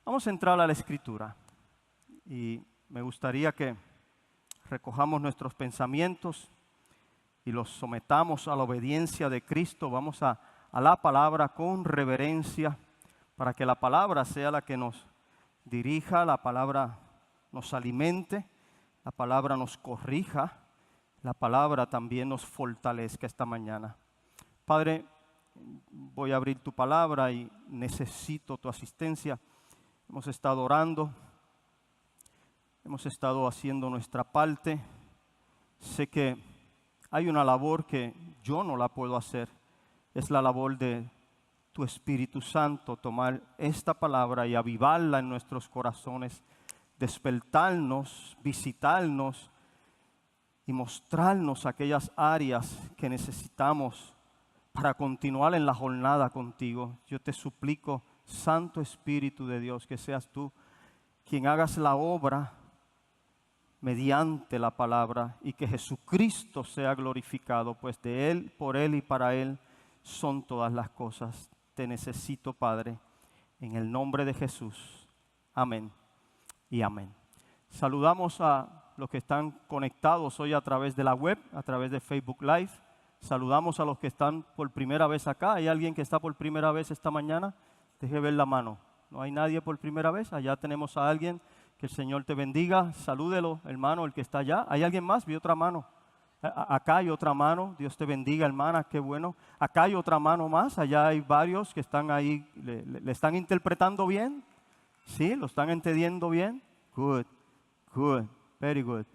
Vamos a entrar a la Escritura y me gustaría que recojamos nuestros pensamientos y los sometamos a la obediencia de Cristo. Vamos a la palabra con reverencia para que la palabra sea la que nos dirija, la palabra nos alimente, la palabra nos corrija, la palabra también nos fortalezca esta mañana. Padre, voy a abrir tu palabra y necesito tu asistencia. Hemos estado orando, hemos estado haciendo nuestra parte. Sé que hay una labor que yo no la puedo hacer. Es la labor de tu Espíritu Santo, tomar esta palabra y avivarla en nuestros corazones, despertarnos, visitarnos y mostrarnos aquellas áreas que necesitamos para continuar en la jornada contigo. Yo te suplico, Santo Espíritu de Dios, que seas tú quien hagas la obra mediante la palabra y que Jesucristo sea glorificado, pues de Él, por Él y para Él son todas las cosas. Te necesito, Padre, en el nombre de Jesús. Amén y amén. Saludamos a los que están conectados hoy a través de la web, a través de Facebook Live. Saludamos a los que están por primera vez acá. ¿Hay alguien que está por primera vez esta mañana? Deje ver la mano. ¿No hay nadie por primera vez? Allá tenemos a alguien. Que el Señor te bendiga. Salúdelo, hermano, el que está allá. ¿Hay alguien más? Vi otra mano. Acá hay otra mano. Dios te bendiga, hermana. Qué bueno. Acá hay otra mano más. Allá hay varios que están ahí. ¿Le están interpretando bien? ¿Sí? ¿Lo están entendiendo bien? Good. Good. Very good.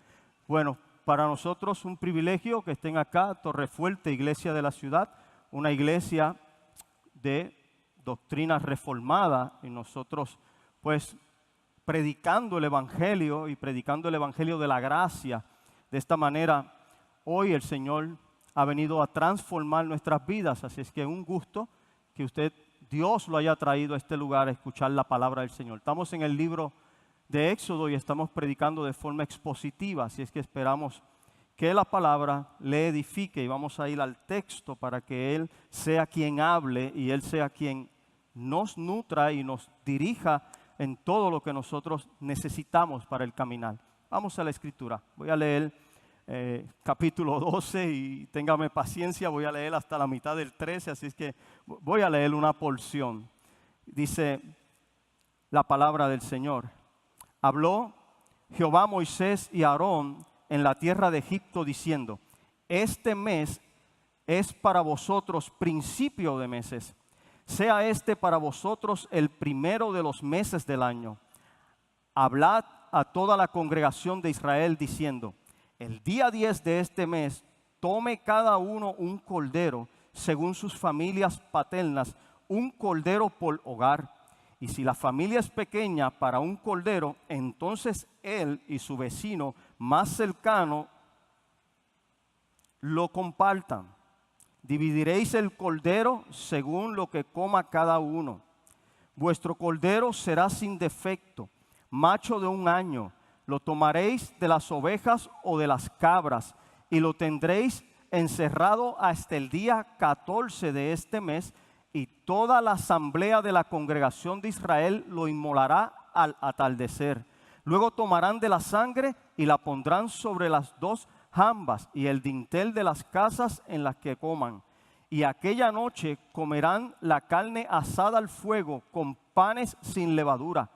Bueno, para nosotros un privilegio que estén acá. Torrefuerte, iglesia de la ciudad. Una iglesia de doctrina reformada. Y nosotros, pues, predicando el Evangelio y predicando el Evangelio de la gracia. De esta manera, hoy el Señor ha venido a transformar nuestras vidas. Así es que un gusto que usted, Dios lo haya traído a este lugar a escuchar la palabra del Señor. Estamos en el libro de Éxodo y estamos predicando de forma expositiva. Así es que esperamos que la palabra le edifique y vamos a ir al texto para que Él sea quien hable y Él sea quien nos nutra y nos dirija en todo lo que nosotros necesitamos para el caminar. Vamos a la Escritura. Voy a leer capítulo 12 y téngame paciencia, voy a leer hasta la mitad del 13, así es que voy a leer una porción. Dice la palabra del Señor. Habló Jehová a Moisés y a Aarón en la tierra de Egipto diciendo: este mes es para vosotros principio de meses. Sea este para vosotros el primero de los meses del año. Hablad a toda la congregación de Israel diciendo: el día 10 de este mes tome cada uno un cordero según sus familias paternas, un cordero por hogar. Y si la familia es pequeña para un cordero, entonces él y su vecino más cercano lo compartan. Dividiréis el cordero según lo que coma cada uno. Vuestro cordero será sin defecto, macho de 1 año. Lo tomaréis de las ovejas o de las cabras y lo tendréis encerrado hasta el día 14 de este mes, y toda la asamblea de la congregación de Israel lo inmolará al atardecer. Luego tomarán de la sangre y la pondrán sobre las 2 jambas y el dintel de las casas en las que coman. Y aquella noche comerán la carne asada al fuego con panes sin levadura.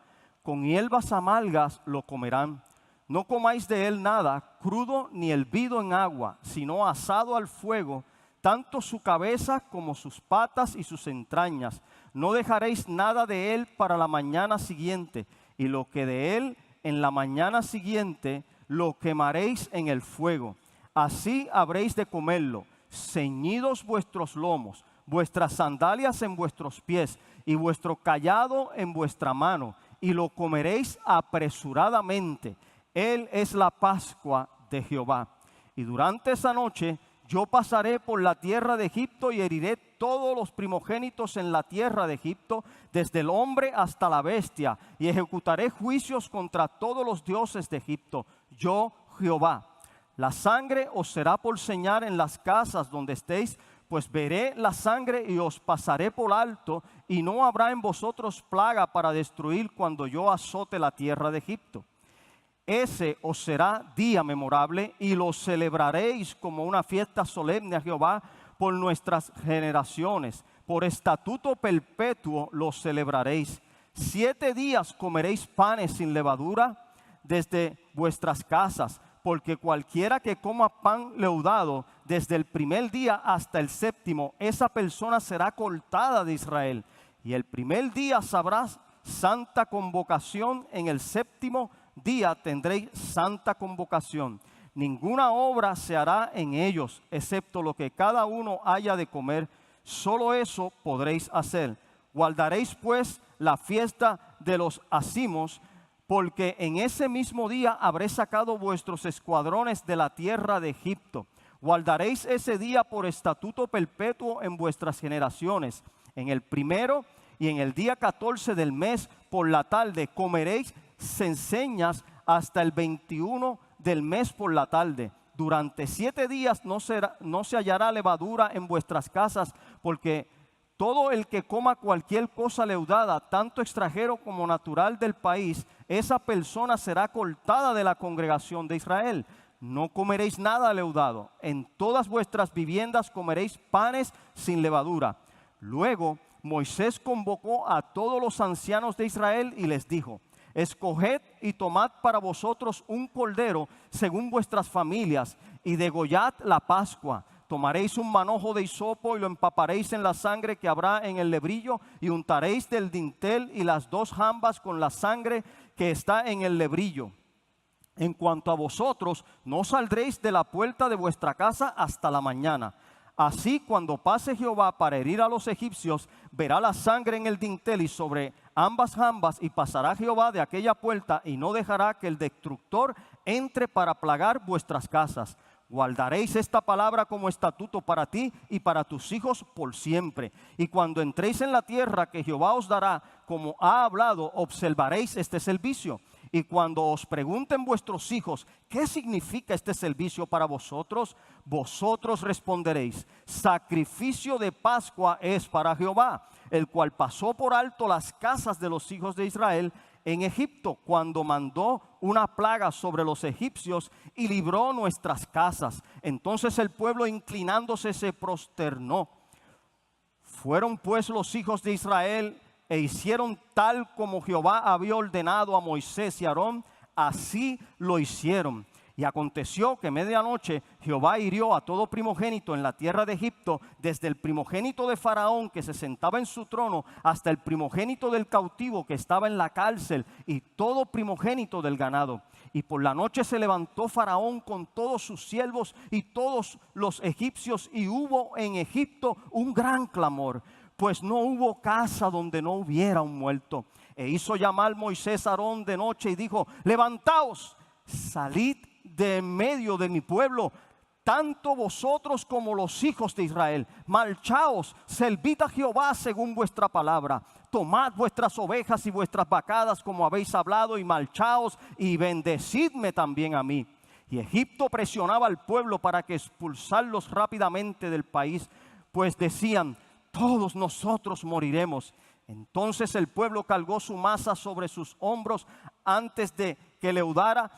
Con hierbas amargas lo comerán. No comáis de él nada crudo ni hervido en agua, sino asado al fuego, tanto su cabeza como sus patas y sus entrañas. No dejaréis nada de él para la mañana siguiente, y lo que de él en la mañana siguiente lo quemaréis en el fuego. Así habréis de comerlo, ceñidos vuestros lomos, vuestras sandalias en vuestros pies y vuestro cayado en vuestra mano, y lo comeréis apresuradamente. Él es la Pascua de Jehová. Y durante esa noche yo pasaré por la tierra de Egipto y heriré todos los primogénitos en la tierra de Egipto, desde el hombre hasta la bestia, y ejecutaré juicios contra todos los dioses de Egipto. Yo, Jehová. La sangre os será por señal en las casas donde estéis, pues veré la sangre y os pasaré por alto, y no habrá en vosotros plaga para destruir cuando yo azote la tierra de Egipto. Ese os será día memorable y lo celebraréis como una fiesta solemne a Jehová por nuestras generaciones. Por estatuto perpetuo lo celebraréis. 7 días comeréis panes sin levadura desde vuestras casas, porque cualquiera que coma pan leudado desde el primer día hasta el 7º, esa persona será cortada de Israel. Y el primer día sabrás santa convocación, en el 7º día tendréis santa convocación. Ninguna obra se hará en ellos, excepto lo que cada uno haya de comer. Solo eso podréis hacer. Guardaréis pues la fiesta de los ázimos, porque en ese mismo día habré sacado vuestros escuadrones de la tierra de Egipto. Guardaréis ese día por estatuto perpetuo en vuestras generaciones. En el primero y en el día 14 del mes por la tarde comeréis cenceñas hasta el 21 del mes por la tarde. Durante 7 días no se hallará levadura en vuestras casas, porque todo el que coma cualquier cosa leudada, tanto extranjero como natural del país, esa persona será cortada de la congregación de Israel. No comeréis nada leudado. En todas vuestras viviendas comeréis panes sin levadura. Luego Moisés convocó a todos los ancianos de Israel y les dijo: escoged y tomad para vosotros un cordero según vuestras familias y degollad la Pascua. Tomaréis un manojo de hisopo y lo empaparéis en la sangre que habrá en el lebrillo, y untaréis del dintel y las 2 jambas con la sangre que está en el lebrillo. En cuanto a vosotros, no saldréis de la puerta de vuestra casa hasta la mañana. Así, cuando pase Jehová para herir a los egipcios, verá la sangre en el dintel y sobre ambas jambas, y pasará Jehová de aquella puerta y no dejará que el destructor entre para plagar vuestras casas. Guardaréis esta palabra como estatuto para ti y para tus hijos por siempre. Y cuando entréis en la tierra que Jehová os dará, como ha hablado, observaréis este servicio. Y cuando os pregunten vuestros hijos, ¿qué significa este servicio para vosotros? Vosotros responderéis: sacrificio de Pascua es para Jehová, el cual pasó por alto las casas de los hijos de Israel en Egipto, cuando mandó una plaga sobre los egipcios y libró nuestras casas. Entonces el pueblo, inclinándose, se prosternó. Fueron pues los hijos de Israel e hicieron tal como Jehová había ordenado a Moisés y Aarón, así lo hicieron. Y aconteció que medianoche Jehová hirió a todo primogénito en la tierra de Egipto, desde el primogénito de Faraón que se sentaba en su trono, hasta el primogénito del cautivo que estaba en la cárcel, y todo primogénito del ganado. Y por la noche se levantó Faraón con todos sus siervos y todos los egipcios, y hubo en Egipto un gran clamor, pues no hubo casa donde no hubiera un muerto. E hizo llamar Moisés a Aarón de noche y dijo: levantaos, salid de en medio de mi pueblo, tanto vosotros como los hijos de Israel. Marchaos, servid a Jehová según vuestra palabra. Tomad vuestras ovejas y vuestras vacadas como habéis hablado, y marchaos y bendecidme también a mí. Y Egipto presionaba al pueblo para que expulsarlos rápidamente del país, pues decían: todos nosotros moriremos. Entonces el pueblo cargó su masa sobre sus hombros antes de que leudara,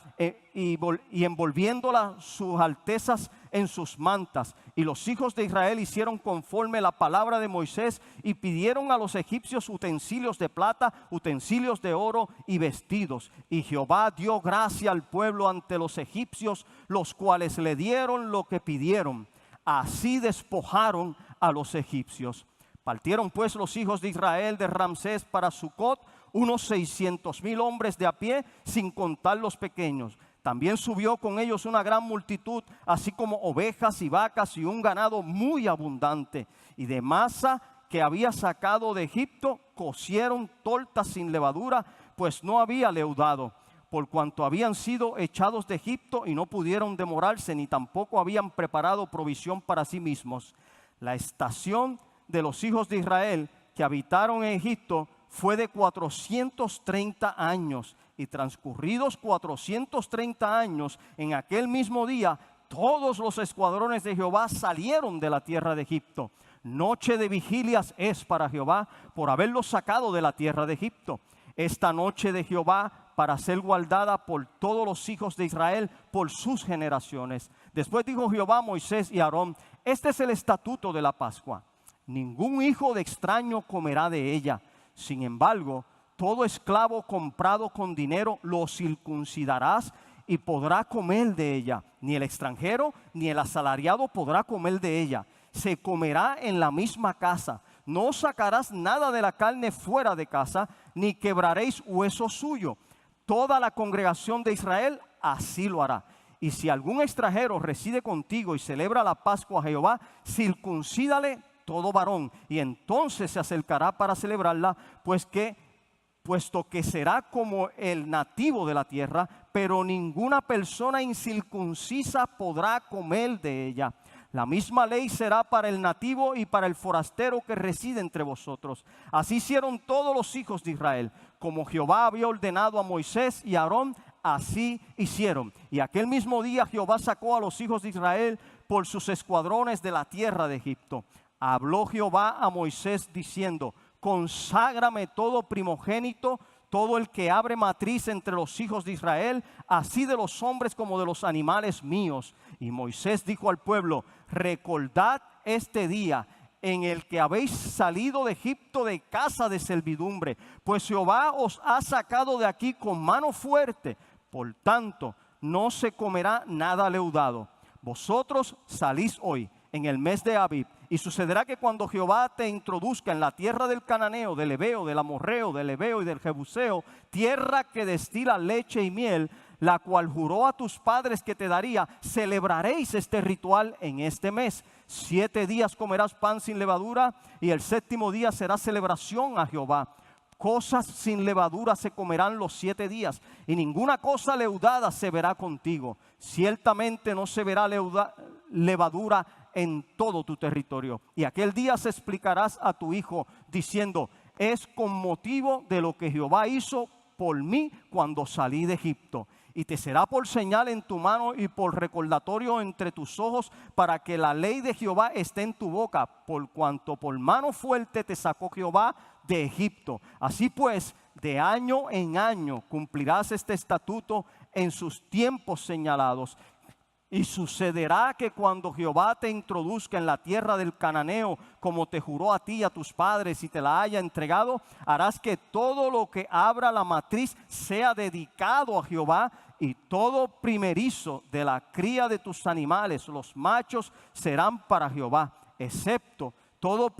y envolviéndola sus altezas en sus mantas. Y los hijos de Israel hicieron conforme la palabra de Moisés, y pidieron a los egipcios utensilios de plata, utensilios de oro y vestidos. Y Jehová dio gracia al pueblo ante los egipcios, los cuales le dieron lo que pidieron. Así despojaron a los egipcios. Partieron pues los hijos de Israel de Ramsés para Sucot, unos 600,000 hombres de a pie, sin contar los pequeños. También subió con ellos una gran multitud, así como ovejas y vacas y un ganado muy abundante. Y de masa que había sacado de Egipto, cocieron tortas sin levadura, pues no había leudado, por cuanto habían sido echados de Egipto y no pudieron demorarse, ni tampoco habían preparado provisión para sí mismos. La estación de los hijos de Israel que habitaron en Egipto fue de 430 años, y transcurridos 430 años, en aquel mismo día todos los escuadrones de Jehová salieron de la tierra de Egipto. Noche de vigilias es para Jehová por haberlos sacado de la tierra de Egipto. Esta noche de Jehová para ser guardada por todos los hijos de Israel por sus generaciones. Después dijo Jehová a Moisés y a Aarón: este es el estatuto de la Pascua. Ningún hijo de extraño comerá de ella. Sin embargo, todo esclavo comprado con dinero lo circuncidarás y podrá comer de ella. Ni el extranjero ni el asalariado podrá comer de ella. Se comerá en la misma casa. No sacarás nada de la carne fuera de casa, ni quebraréis hueso suyo. Toda la congregación de Israel así lo hará. Y si algún extranjero reside contigo y celebra la Pascua a Jehová, circuncídale todo varón, y entonces se acercará para celebrarla, puesto que será como el nativo de la tierra, pero ninguna persona incircuncisa podrá comer de ella. La misma ley será para el nativo y para el forastero que reside entre vosotros. Así hicieron todos los hijos de Israel, como Jehová había ordenado a Moisés y a Aarón, así hicieron. Y aquel mismo día Jehová sacó a los hijos de Israel por sus escuadrones de la tierra de Egipto. Habló Jehová a Moisés diciendo: conságrame todo primogénito, todo el que abre matriz entre los hijos de Israel, así de los hombres como de los animales míos. Y Moisés dijo al pueblo: recordad este día en el que habéis salido de Egipto de casa de servidumbre, pues Jehová os ha sacado de aquí con mano fuerte. Por tanto, no se comerá nada leudado. Vosotros salís hoy en el mes de Abib, y sucederá que cuando Jehová te introduzca en la tierra del cananeo, del heveo, del amorreo, del heveo y del jebuseo, tierra que destila leche y miel, la cual juró a tus padres que te daría, celebraréis este ritual en este mes. 7 días comerás pan sin levadura, y el 7º día será celebración a Jehová. Cosas sin levadura se comerán los 7 días, y ninguna cosa leudada se verá contigo. Ciertamente no se verá levadura en todo tu territorio. Y aquel día se explicarás a tu hijo diciendo: es con motivo de lo que Jehová hizo por mí cuando salí de Egipto. Y te será por señal en tu mano y por recordatorio entre tus ojos, para que la ley de Jehová esté en tu boca, por cuanto por mano fuerte te sacó Jehová de Egipto. Así pues, de año en año cumplirás este estatuto en sus tiempos señalados. Y sucederá que cuando Jehová te introduzca en la tierra del cananeo, como te juró a ti y a tus padres, y te la haya entregado, harás que todo lo que abra la matriz sea dedicado a Jehová, y todo primerizo de la cría de tus animales, los machos, serán para Jehová, excepto todo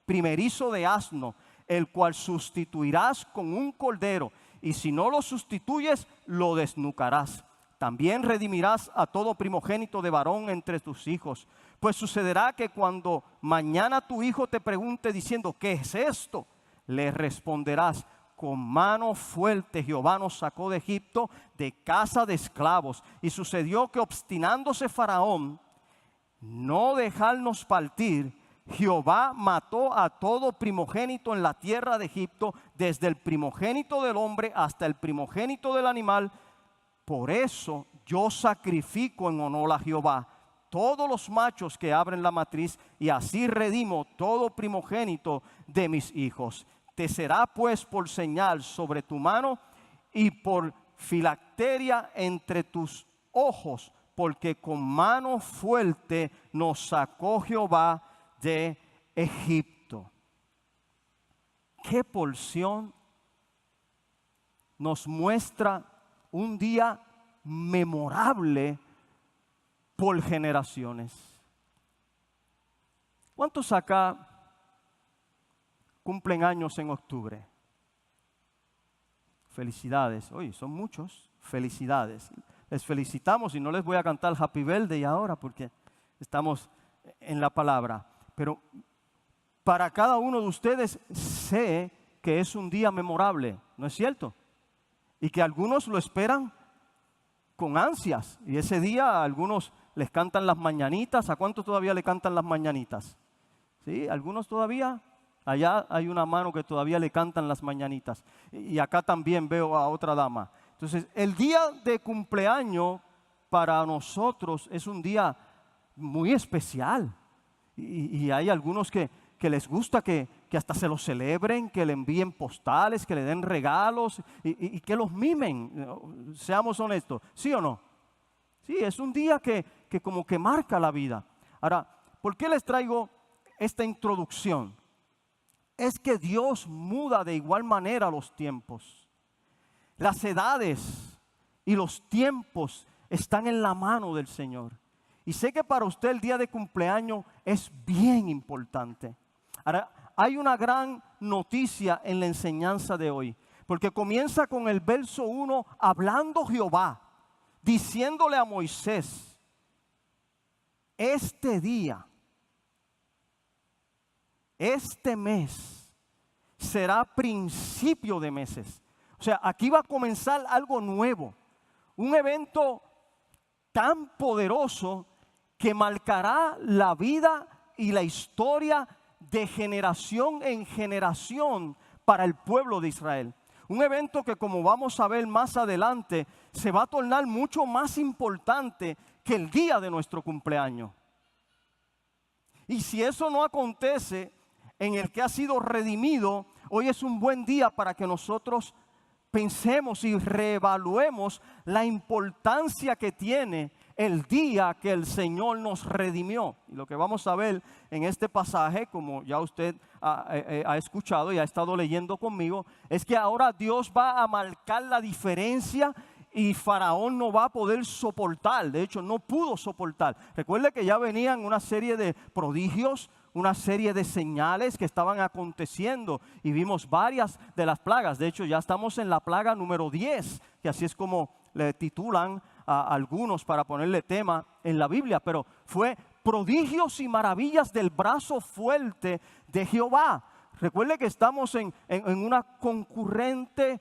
primerizo de asno, el cual sustituirás con un cordero, y si no lo sustituyes, lo desnucarás. También redimirás a todo primogénito de varón entre tus hijos. Pues sucederá que cuando mañana tu hijo te pregunte diciendo: ¿qué es esto?, le responderás: con mano fuerte Jehová nos sacó de Egipto, de casa de esclavos. Y sucedió que, obstinándose Faraón no dejarnos partir, Jehová mató a todo primogénito en la tierra de Egipto, desde el primogénito del hombre hasta el primogénito del animal. Por eso yo sacrifico en honor a Jehová todos los machos que abren la matriz, y así redimo todo primogénito de mis hijos. Te será pues por señal sobre tu mano y por filacteria entre tus ojos, porque con mano fuerte nos sacó Jehová de Egipto. ¿Qué porción nos muestra un día memorable por generaciones? ¿Cuántos acá cumplen años en octubre? Felicidades. Oye, son muchos. Felicidades. Les felicitamos, y no les voy a cantar Happy Birthday ahora porque estamos en la palabra. Pero para cada uno de ustedes sé que es un día memorable, ¿no es cierto? Y que algunos lo esperan con ansias. Y ese día a algunos les cantan las mañanitas. ¿A cuántos todavía le cantan las mañanitas? ¿Sí? ¿Algunos todavía? Allá hay una mano que todavía le cantan las mañanitas. Y acá también veo a otra dama. Entonces, el día de cumpleaños para nosotros es un día muy especial. Y hay algunos que les gusta que hasta se lo celebren, que le envíen postales, que le den regalos y que los mimen. Seamos honestos, ¿sí o no? Sí, es un día que como que marca la vida. Ahora, ¿por qué les traigo esta introducción? Es que Dios muda de igual manera los tiempos. Las edades y los tiempos están en la mano del Señor. Y sé que para usted el día de cumpleaños es bien importante. Ahora, hay una gran noticia en la enseñanza de hoy, porque comienza con el verso 1, hablando Jehová, diciéndole a Moisés, este día, este mes, será principio de meses. O sea, aquí va a comenzar algo nuevo, un evento tan poderoso que marcará la vida y la historia de generación en generación para el pueblo de Israel. Un evento que, como vamos a ver más adelante, se va a tornar mucho más importante que el día de nuestro cumpleaños. Y si eso no acontece en el que ha sido redimido, hoy es un buen día para que nosotros pensemos y reevaluemos la importancia que tiene el día que el Señor nos redimió. Y lo que vamos a ver en este pasaje, como ya usted ha escuchado y ha estado leyendo conmigo, es que ahora Dios va a marcar la diferencia y Faraón no va a poder soportar. De hecho, no pudo soportar. Recuerde que ya venían una serie de prodigios, una serie de señales que estaban aconteciendo y vimos varias de las plagas. De hecho, ya estamos en la plaga número 10, que así es como le titulan a algunos para ponerle tema en la Biblia, pero fue prodigios y maravillas del brazo fuerte de Jehová. Recuerde que estamos en una concurrente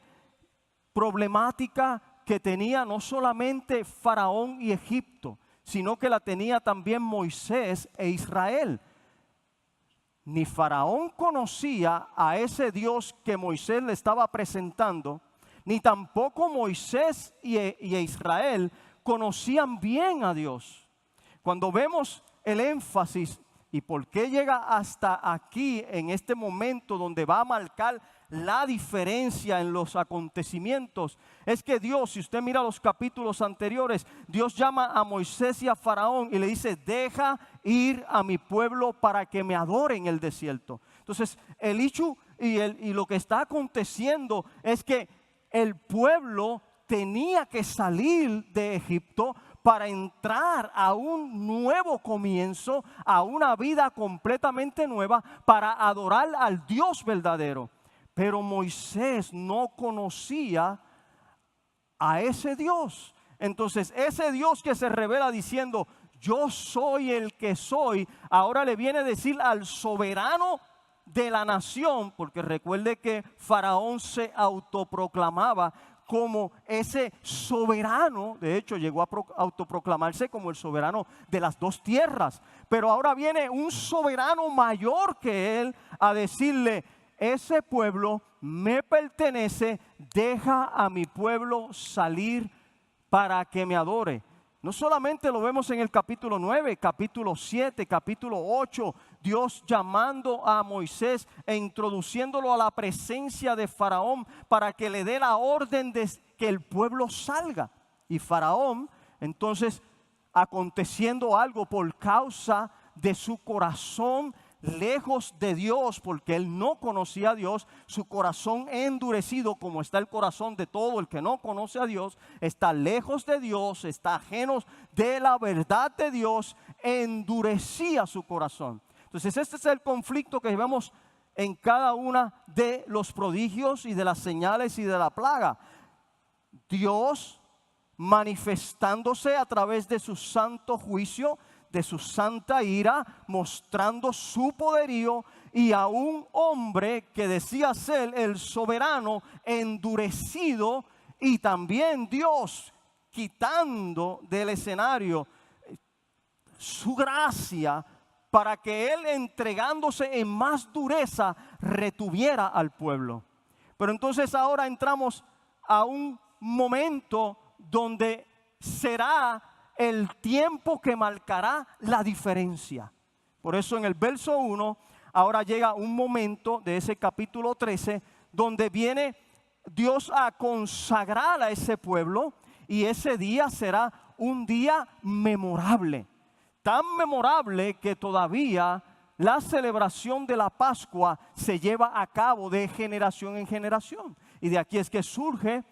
problemática que tenía no solamente Faraón y Egipto, sino que la tenía también Moisés e Israel. Ni Faraón conocía a ese Dios que Moisés le estaba presentando, ni tampoco Moisés y Israel conocían bien a Dios. Cuando vemos el énfasis y por qué llega hasta aquí en este momento donde va a marcar la diferencia en los acontecimientos, es que Dios, si usted mira los capítulos anteriores, Dios llama a Moisés y a Faraón y le dice, deja ir a mi pueblo para que me adore en el desierto. Entonces el hecho y lo que está aconteciendo es que el pueblo tenía que salir de Egipto para entrar a un nuevo comienzo, a una vida completamente nueva, para adorar al Dios verdadero. Pero Moisés no conocía a ese Dios. Entonces ese Dios que se revela diciendo, yo soy el que soy, ahora le viene a decir al soberano de la nación, porque recuerde que Faraón se autoproclamaba como ese soberano. De hecho llegó a autoproclamarse como el soberano de las dos tierras, pero ahora viene un soberano mayor que él a decirle, ese pueblo me pertenece, deja a mi pueblo salir para que me adore. No solamente lo vemos en el capítulo 9, capítulo 7, capítulo 8, Dios llamando a Moisés e introduciéndolo a la presencia de Faraón para que le dé la orden de que el pueblo salga. Y Faraón, entonces, aconteciendo algo por causa de su corazón lejos de Dios, porque él no conocía a Dios, su corazón endurecido, como está el corazón de todo el que no conoce a Dios, está lejos de Dios, está ajeno de la verdad de Dios, endurecía su corazón. Entonces este es el conflicto que vemos en cada una de los prodigios y de las señales y de la plaga. Dios manifestándose a través de su santo juicio, de su santa ira, mostrando su poderío, y a un hombre que decía ser el soberano endurecido, y también Dios quitando del escenario su gracia para que él, entregándose en más dureza, retuviera al pueblo. Pero entonces ahora entramos a un momento donde será el tiempo que marcará la diferencia. Por eso en el verso 1, ahora llega un momento de ese capítulo 13, donde viene Dios a consagrar a ese pueblo, y ese día será un día memorable. Tan memorable que todavía la celebración de la Pascua se lleva a cabo de generación en generación. Y de aquí es que surge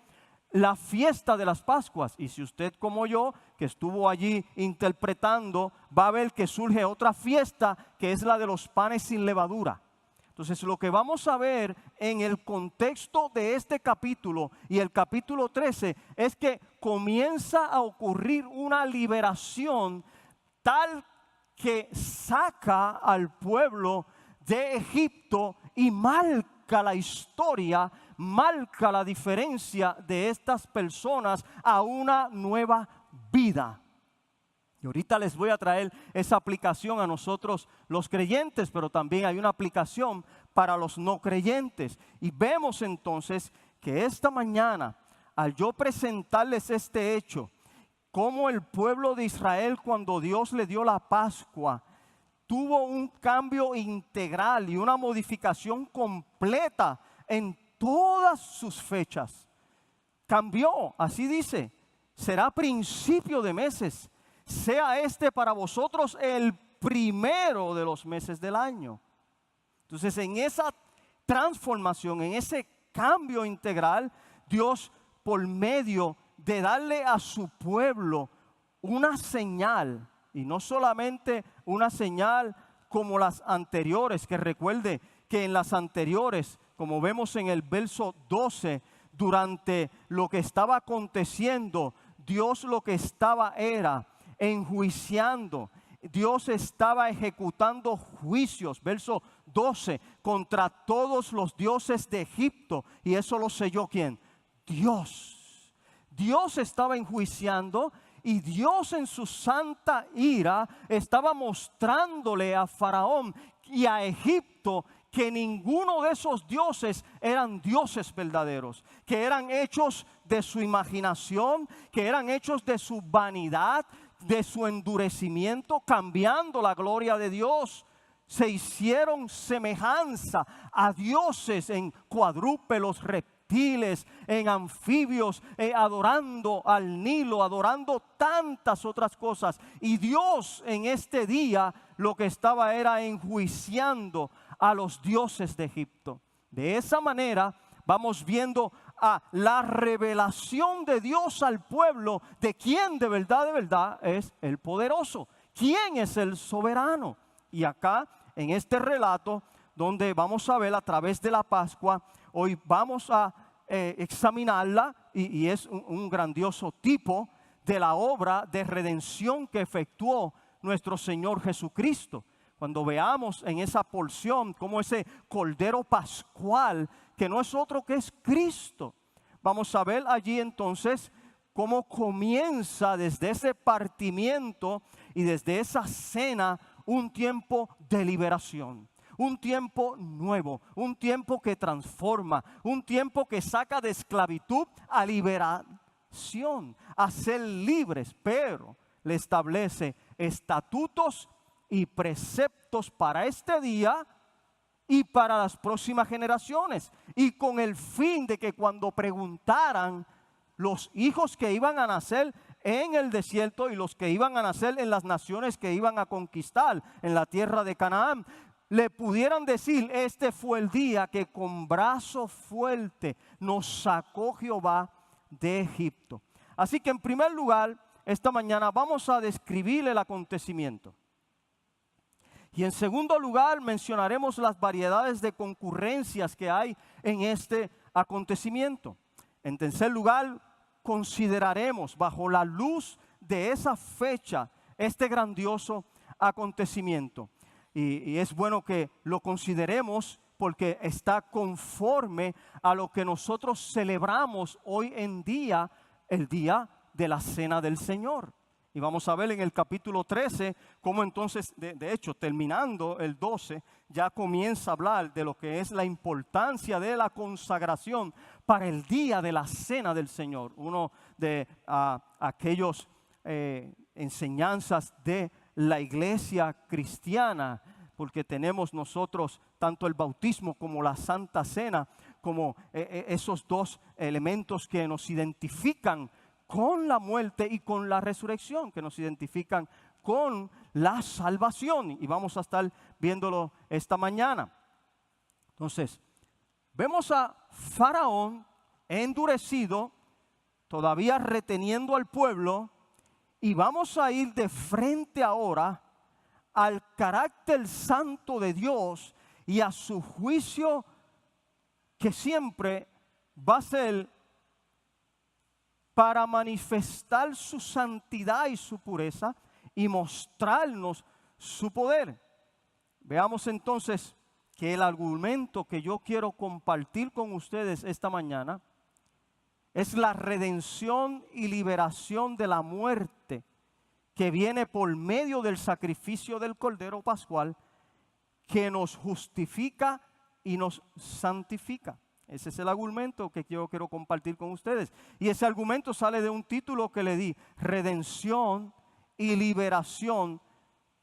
la fiesta de las Pascuas. Y si usted como yo, que estuvo allí interpretando, va a ver que surge otra fiesta, que es la de los panes sin levadura. Entonces, lo que vamos a ver en el contexto de este capítulo y el capítulo 13 es que comienza a ocurrir una liberación tal que saca al pueblo de Egipto y marca la historia, marca la diferencia de estas personas a una nueva vida. Y ahorita les voy a traer esa aplicación a nosotros los creyentes, pero también hay una aplicación para los no creyentes. Y vemos entonces que esta mañana, al yo presentarles este hecho, cómo el pueblo de Israel, cuando Dios le dio la Pascua, tuvo un cambio integral y una modificación completa en todas sus fechas. Cambió, así dice, será principio de meses. Sea este para vosotros el primero de los meses del año. Entonces, en esa transformación, en ese cambio integral, Dios, por medio de darle a su pueblo una señal, y no solamente una señal como las anteriores, que recuerde que en las anteriores, como vemos en el verso 12, durante lo que estaba aconteciendo, Dios lo que estaba era enjuiciando. Dios estaba ejecutando juicios, verso 12, contra todos los dioses de Egipto. Y eso lo selló ¿quién? Dios. Dios estaba enjuiciando, y Dios en su santa ira estaba mostrándole a Faraón y a Egipto que ninguno de esos dioses eran dioses verdaderos, que eran hechos de su imaginación, que eran hechos de su vanidad, de su endurecimiento, cambiando la gloria de Dios. Se hicieron semejanza a dioses en cuadrúpedos, reptiles, en anfibios, adorando al Nilo, adorando tantas otras cosas. Y Dios en este día lo que estaba era enjuiciando a los dioses de Egipto. De esa manera vamos viendo a la revelación de Dios al pueblo de quién de verdad es el poderoso, quién es el soberano. Y acá en este relato donde vamos a ver a través de la Pascua, hoy vamos a examinarla, y es un grandioso tipo de la obra de redención que efectuó nuestro Señor Jesucristo. Cuando veamos en esa porción como ese Cordero Pascual, que no es otro que es Cristo, vamos a ver allí entonces cómo comienza desde ese partimiento y desde esa cena un tiempo de liberación. Un tiempo nuevo, un tiempo que transforma, un tiempo que saca de esclavitud a liberación, a ser libres, pero le establece estatutos y preceptos para este día y para las próximas generaciones, y con el fin de que cuando preguntaran los hijos que iban a nacer en el desierto y los que iban a nacer en las naciones que iban a conquistar en la tierra de Canaán, le pudieran decir: este fue el día que con brazo fuerte nos sacó Jehová de Egipto. Así que en primer lugar, esta mañana vamos a describir el acontecimiento. Y en segundo lugar, mencionaremos las variedades de concurrencias que hay en este acontecimiento. En tercer lugar, consideraremos bajo la luz de esa fecha este grandioso acontecimiento. Y es bueno que lo consideremos porque está conforme a lo que nosotros celebramos hoy en día, el día de la Cena del Señor. Y vamos a ver en el capítulo 13 cómo entonces, de hecho, terminando el 12, ya comienza a hablar de lo que es la importancia de la consagración para el día de la Cena del Señor. Uno de aquellos enseñanzas de la iglesia cristiana, porque tenemos nosotros tanto el bautismo como la Santa Cena, como esos dos elementos que nos identifican con la muerte y con la resurrección, que nos identifican con la salvación. Y vamos a estar viéndolo esta mañana. Entonces, vemos a Faraón endurecido, todavía reteniendo al pueblo, y vamos a ir de frente ahora al carácter santo de Dios y a su juicio, que siempre va a ser para manifestar su santidad y su pureza y mostrarnos su poder. Veamos entonces que el argumento que yo quiero compartir con ustedes esta mañana es la redención y liberación de la muerte que viene por medio del sacrificio del Cordero Pascual, que nos justifica y nos santifica. Ese es el argumento que yo quiero compartir con ustedes. Y ese argumento sale de un título que le di: redención y liberación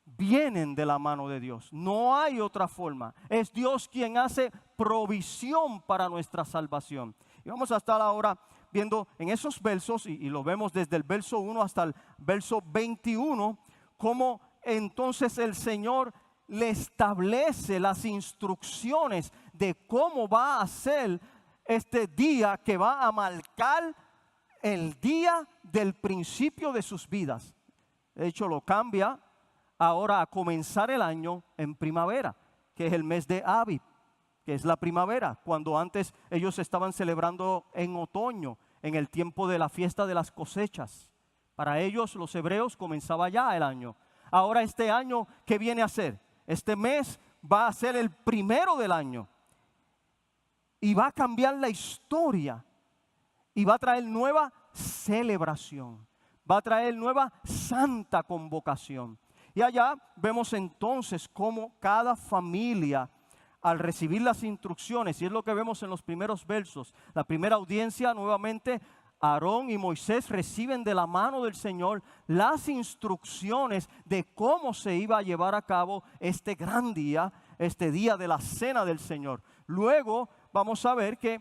vienen de la mano de Dios. No hay otra forma. Es Dios quien hace provisión para nuestra salvación. Y vamos a estar ahora viendo en esos versos, y lo vemos desde el verso 1 hasta el verso 21, cómo entonces el Señor le establece las instrucciones de cómo va a ser este día que va a marcar el día del principio de sus vidas. De hecho, lo cambia ahora a comenzar el año en primavera, que es el mes de Abib, que es la primavera, cuando antes ellos estaban celebrando en otoño, en el tiempo de la fiesta de las cosechas. Para ellos, los hebreos, comenzaba ya el año. Ahora este año, ¿qué viene a ser? Este mes va a ser el primero del año y va a cambiar la historia y va a traer nueva celebración, va a traer nueva santa convocación. Y allá vemos entonces cómo cada familia, al recibir las instrucciones, y es lo que vemos en los primeros versos, la primera audiencia, nuevamente Aarón y Moisés reciben de la mano del Señor las instrucciones de cómo se iba a llevar a cabo este gran día, este día de la cena del Señor. Luego vamos a ver que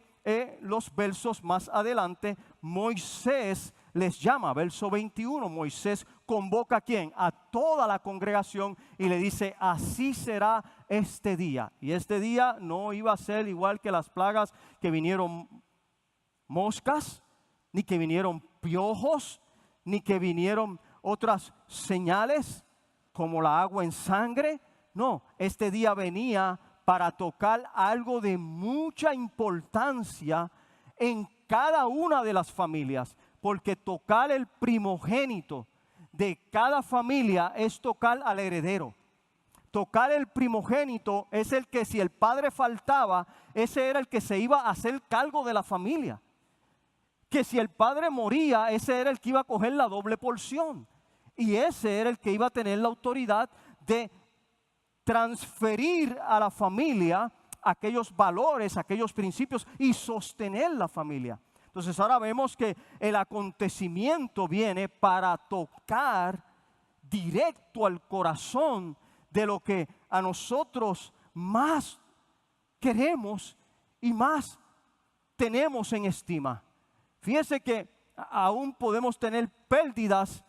los versos más adelante, Moisés les llama, verso 21, Moisés convoca ¿a quién? A toda la congregación y le dice: así será este día. Y este día no iba a ser igual que las plagas, que vinieron moscas, ni que vinieron piojos, ni que vinieron otras señales como la agua en sangre. No, este día venía para tocar algo de mucha importancia en cada una de las familias, porque tocar el primogénito de cada familia es tocar al heredero. Tocar el primogénito es el que, si el padre faltaba, ese era el que se iba a hacer cargo de la familia. Que si el padre moría, ese era el que iba a coger la doble porción. Y ese era el que iba a tener la autoridad de transferir a la familia aquellos valores, aquellos principios y sostener la familia. Entonces ahora vemos que el acontecimiento viene para tocar directo al corazón de lo que a nosotros más queremos y más tenemos en estima. Fíjense que aún podemos tener pérdidas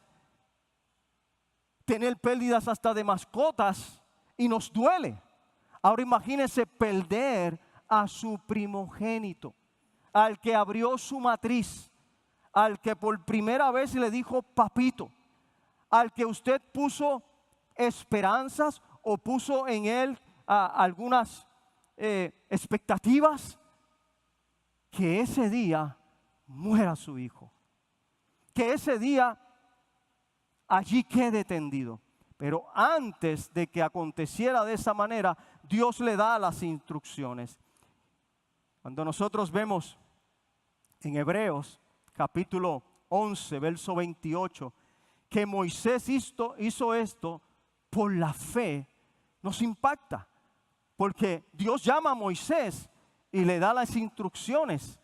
hasta de mascotas y nos duele. Ahora imagínense perder a su primogénito, al que abrió su matriz, al que por primera vez le dijo papito, al que usted puso esperanzas o puso en él algunas expectativas, que ese día muera su hijo, que ese día allí quede tendido. Pero antes de que aconteciera de esa manera, Dios le da las instrucciones. Cuando nosotros vemos en Hebreos capítulo 11, verso 28, que Moisés hizo esto por la fe, nos impacta. Porque Dios llama a Moisés y le da las instrucciones.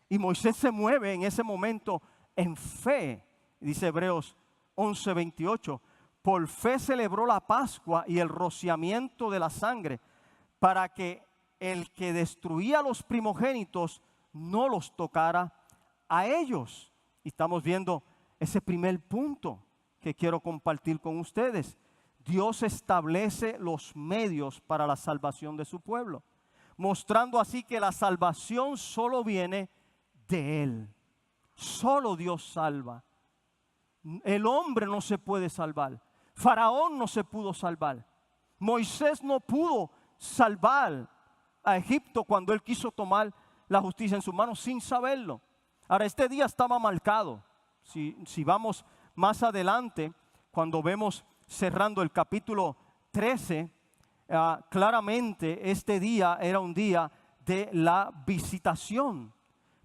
Y Moisés se mueve en ese momento en fe. Dice Hebreos 11, 28. por fe celebró la Pascua y el rociamiento de la sangre, para que el que destruía a los primogénitos no los tocara a ellos. Y estamos viendo ese primer punto que quiero compartir con ustedes. Dios establece los medios para la salvación de su pueblo, mostrando así que la salvación solo viene de Él. Solo Dios salva. El hombre no se puede salvar. Faraón no se pudo salvar. Moisés no pudo salvar a Egipto cuando él quiso tomar la justicia en sus manos sin saberlo. Ahora, este día estaba marcado. Si vamos más adelante, cuando vemos cerrando el capítulo 13, claramente este día era un día de la visitación,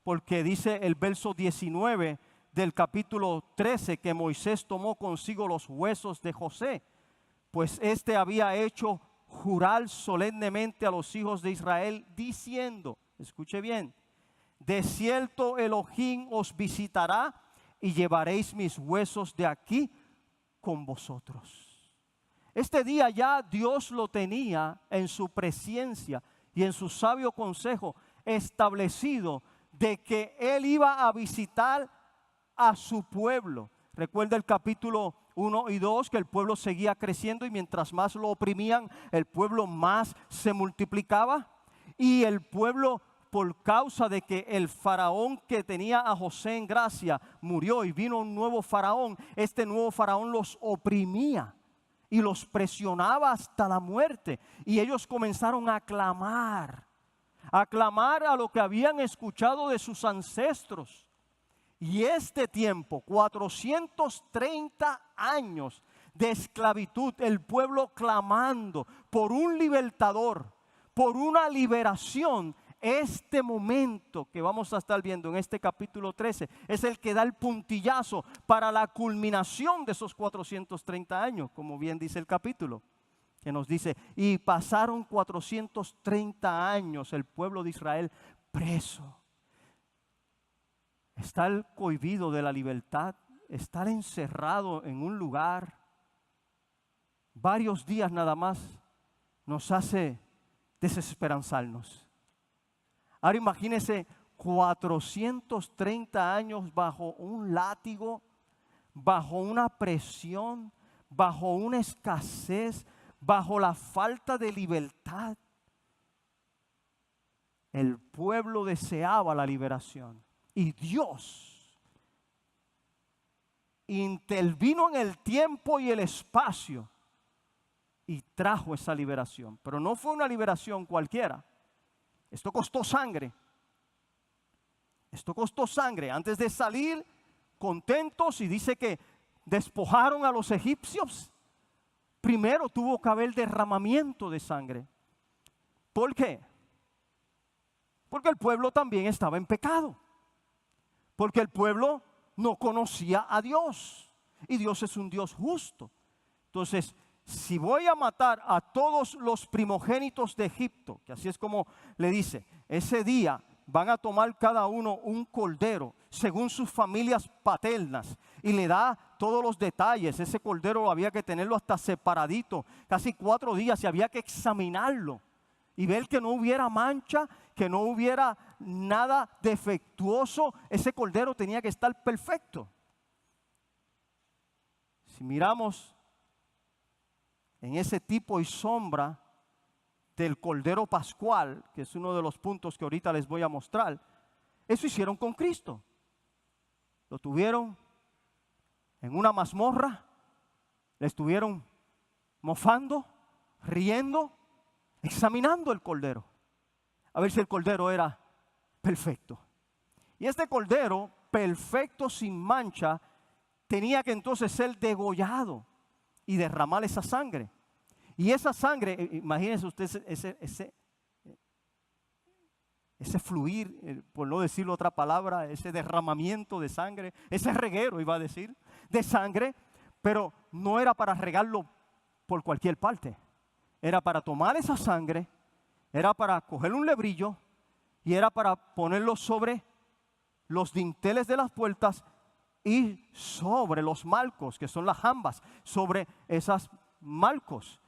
porque dice el verso 19 del capítulo 13 que Moisés tomó consigo los huesos de José, pues éste había hecho jurar solemnemente a los hijos de Israel diciendo, escuche bien, de cierto Elohim os visitará y llevaréis mis huesos de aquí con vosotros. Este día ya Dios lo tenía en su presencia y en su sabio consejo establecido de que Él iba a visitar a su pueblo. Recuerda el capítulo 1 y 2 que el pueblo seguía creciendo y mientras más lo oprimían, el pueblo más se multiplicaba. Y el pueblo, por causa de que el faraón que tenía a José en gracia murió y vino un nuevo faraón, este nuevo faraón los oprimía y los presionaba hasta la muerte. Y ellos comenzaron a clamar a lo que habían escuchado de sus ancestros. Y este tiempo, 430 años de esclavitud, el pueblo clamando por un libertador, por una liberación. Este momento que vamos a estar viendo en este capítulo 13 es el que da el puntillazo para la culminación de esos 430 años, como bien dice el capítulo, que nos dice, y pasaron 430 años el pueblo de Israel preso. Estar cohibido de la libertad, estar encerrado en un lugar, varios días nada más, nos hace desesperanzarnos. Ahora imagínense 430 años bajo un látigo, bajo una presión, bajo una escasez, bajo la falta de libertad. El pueblo deseaba la liberación. Y Dios intervino en el tiempo y el espacio y trajo esa liberación. Pero no fue una liberación cualquiera. Esto costó sangre. Esto costó sangre. Antes de salir contentos, y dice que despojaron a los egipcios, primero tuvo que haber derramamiento de sangre. ¿Por qué? Porque el pueblo también estaba en pecado. Porque el pueblo no conocía a Dios. Y Dios es un Dios justo. Entonces, si voy a matar a todos los primogénitos de Egipto, que así es como le dice, ese día van a tomar cada uno un cordero según sus familias paternas. Y le da todos los detalles. Ese cordero había que tenerlo hasta separadito, casi 4 días, y había que examinarlo. Y ver que no hubiera mancha, que no hubiera nada defectuoso. Ese cordero tenía que estar perfecto. Si miramos en ese tipo y sombra del cordero pascual, que es uno de los puntos que ahorita les voy a mostrar, eso hicieron con Cristo. Lo tuvieron en una mazmorra, le estuvieron mofando, riendo, examinando el cordero, a ver si el cordero era perfecto. Y este cordero, perfecto, sin mancha, tenía que entonces ser degollado y derramar esa sangre. Y esa sangre, imagínense ustedes ese fluir, por no decirlo otra palabra, ese derramamiento de sangre, ese reguero, iba a decir, de sangre, pero no era para regarlo por cualquier parte. Era para tomar esa sangre, era para coger un lebrillo y era para ponerlo sobre los dinteles de las puertas y sobre los malcos, que son las jambas, sobre esas malcos.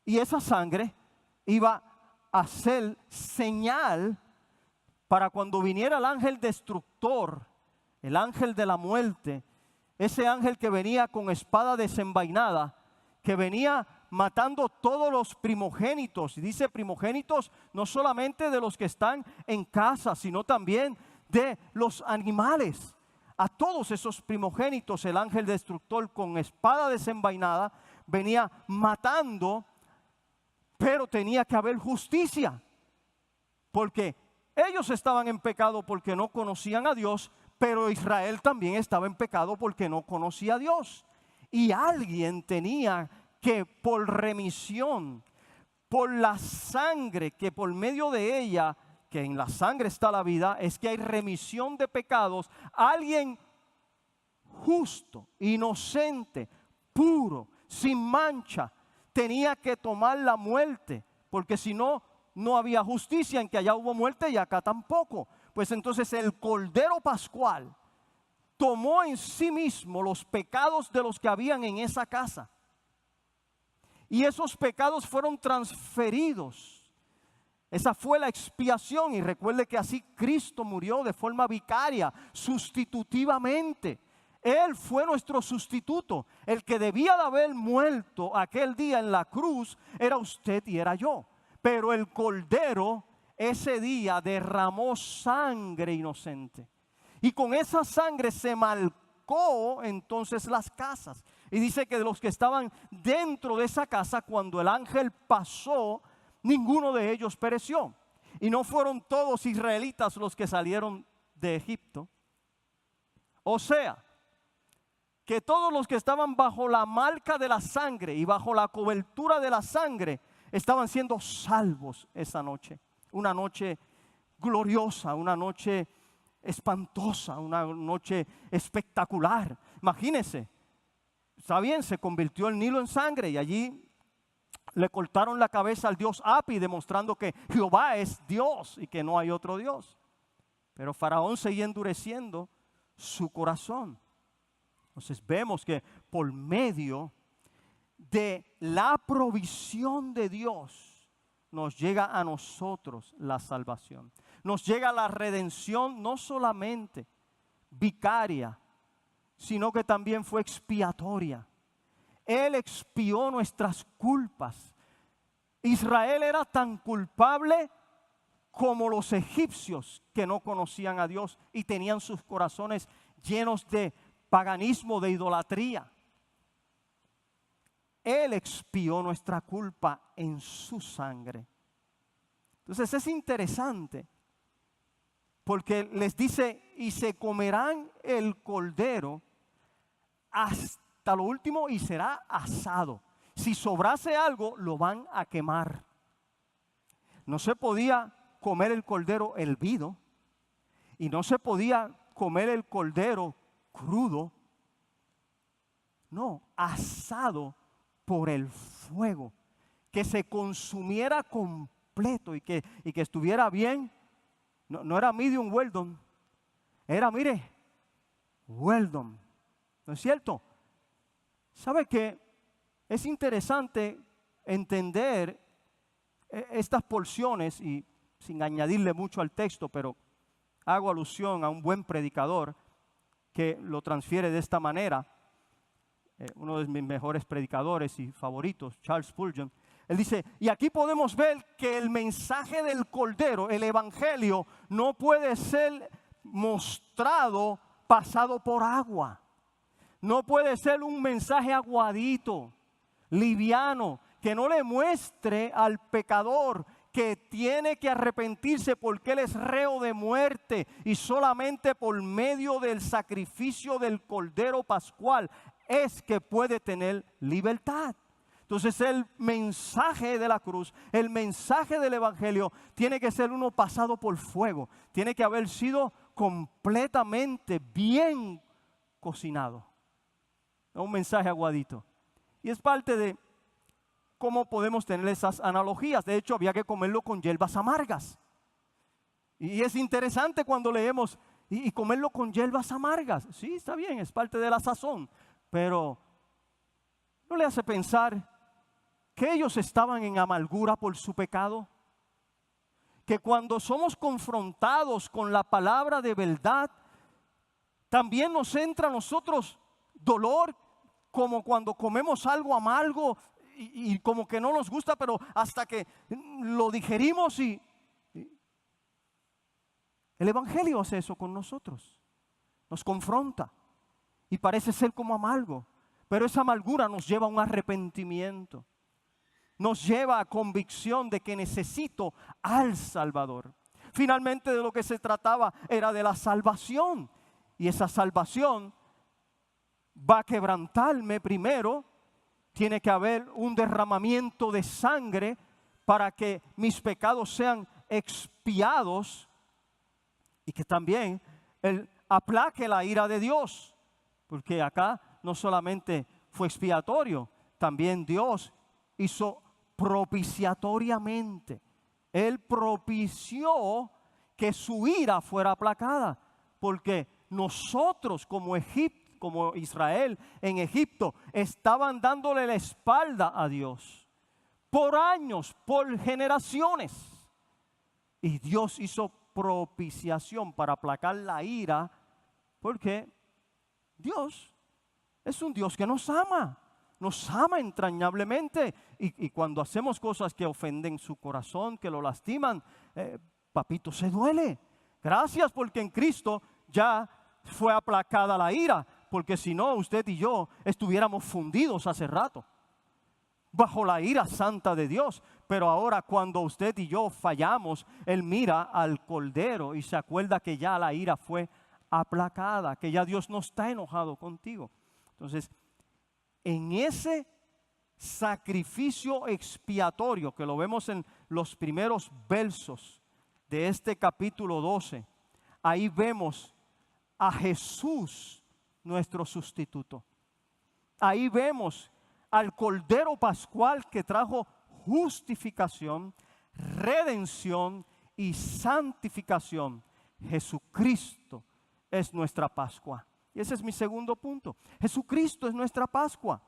Y esa sangre iba a ser señal para cuando viniera el ángel destructor, el ángel de la muerte, ese ángel que venía con espada desenvainada, que venía matando todos los primogénitos. Y dice primogénitos no solamente de los que están en casa, sino también de los animales. A todos esos primogénitos el ángel destructor con espada desenvainada venía matando, pero tenía que haber justicia, porque ellos estaban en pecado porque no conocían a Dios, pero Israel también estaba en pecado porque no conocía a Dios. Y alguien tenía que, por remisión, por la sangre, que por medio de ella, que en la sangre está la vida, es que hay remisión de pecados. Alguien justo, inocente, puro, sin mancha, tenía que tomar la muerte, porque si no, no había justicia. En que allá hubo muerte y acá tampoco. Pues entonces el Cordero Pascual tomó en sí mismo los pecados de los que habían en esa casa. Y esos pecados fueron transferidos. Esa fue la expiación. Y recuerde que así Cristo murió de forma vicaria, sustitutivamente. Él fue nuestro sustituto. El que debía de haber muerto aquel día en la cruz era usted y era yo. Pero el Cordero ese día derramó sangre inocente. Y con esa sangre se marcó entonces las casas. Y dice que de los que estaban dentro de esa casa, cuando el ángel pasó, ninguno de ellos pereció. Y no fueron todos israelitas los que salieron de Egipto. O sea, que todos los que estaban bajo la marca de la sangre y bajo la cobertura de la sangre estaban siendo salvos esa noche. Una noche gloriosa, una noche espantosa, una noche espectacular. Imagínense, está bien, se convirtió el Nilo en sangre y allí le cortaron la cabeza al dios Api, demostrando que Jehová es Dios y que no hay otro Dios. Pero Faraón seguía endureciendo su corazón. Entonces vemos que por medio de la provisión de Dios nos llega a nosotros la salvación. Nos llega la redención no solamente vicaria, sino que también fue expiatoria. Él expió nuestras culpas. Israel era tan culpable como los egipcios que no conocían a Dios y tenían sus corazones llenos de paganismo, de idolatría. Él expió nuestra culpa en su sangre. Entonces es interesante porque les dice, y se comerán el cordero hasta lo último y será asado. Si sobrase algo, lo van a quemar. No se podía comer el cordero hervido y no se podía comer el cordero crudo. No, asado por el fuego, que se consumiera completo y que estuviera bien. No era medium well done, era, mire, well done. ¿No es cierto? ¿Sabe qué? Es interesante entender estas porciones y sin añadirle mucho al texto, pero hago alusión a un buen predicador que lo transfiere de esta manera. Uno de mis mejores predicadores y favoritos, Charles Spurgeon. Él dice, y aquí podemos ver que el mensaje del Cordero, el Evangelio, no puede ser mostrado pasado por agua. No puede ser un mensaje aguadito, liviano, que no le muestre al pecador que tiene que arrepentirse porque él es reo de muerte y solamente por medio del sacrificio del Cordero Pascual es que puede tener libertad. Entonces el mensaje de la cruz, el mensaje del Evangelio tiene que ser uno pasado por fuego. Tiene que haber sido completamente bien cocinado. No un mensaje aguadito. Y es parte de cómo podemos tener esas analogías. De hecho, había que comerlo con hierbas amargas. Y es interesante cuando leemos y comerlo con hierbas amargas. Sí, está bien, es parte de la sazón, pero ¿no le hace pensar que ellos estaban en amargura por su pecado? Que cuando somos confrontados con la palabra de verdad, también nos entra a nosotros dolor, como cuando comemos algo amargo y como que no nos gusta, pero hasta que lo digerimos y el Evangelio hace eso con nosotros. Nos confronta y parece ser como amargo, pero esa amargura nos lleva a un arrepentimiento. Nos lleva a convicción de que necesito al Salvador. Finalmente de lo que se trataba era de la salvación. Y esa salvación va a quebrantarme primero. Tiene que haber un derramamiento de sangre para que mis pecados sean expiados. Y que también Él aplaque la ira de Dios. Porque acá no solamente fue expiatorio, también Dios hizo propiciatoriamente. Él propició que su ira fuera aplacada, porque nosotros como Israel en Egipto estaban dándole la espalda a Dios por años, por generaciones, y Dios hizo propiciación para aplacar la ira, porque Dios es un Dios que nos ama entrañablemente, y cuando hacemos cosas que ofenden su corazón, que lo lastiman, papito se duele. Gracias porque en Cristo ya fue aplacada la ira, porque si no usted y yo estuviéramos fundidos hace rato bajo la ira santa de Dios. Pero ahora cuando usted y yo fallamos, Él mira al Cordero y se acuerda que ya la ira fue aplacada, que ya Dios no está enojado contigo. Entonces, en ese sacrificio expiatorio que lo vemos en los primeros versos de este capítulo 12, ahí vemos a Jesús, nuestro sustituto. Ahí vemos al Cordero Pascual que trajo justificación, redención y santificación. Jesucristo es nuestra Pascua. Y ese es mi segundo punto. Jesucristo es nuestra Pascua.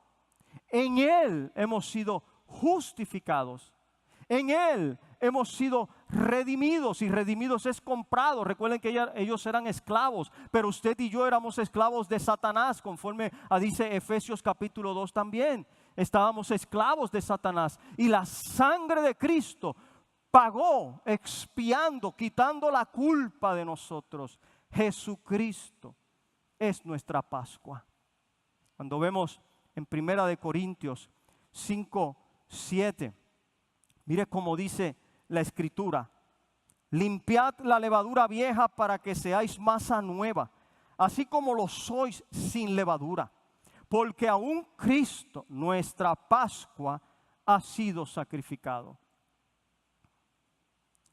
En Él hemos sido justificados. En Él hemos sido redimidos. Y redimidos es comprado. Recuerden que ellos eran esclavos, pero usted y yo éramos esclavos de Satanás, conforme dice Efesios capítulo 2 también. Estábamos esclavos de Satanás. Y la sangre de Cristo pagó, expiando, quitando la culpa de nosotros. Jesucristo es nuestra Pascua. Cuando vemos en 1 Corintios 5:7, mire cómo dice la Escritura: limpiad la levadura vieja para que seáis masa nueva, así como lo sois sin levadura, porque aún Cristo, nuestra Pascua, ha sido sacrificado.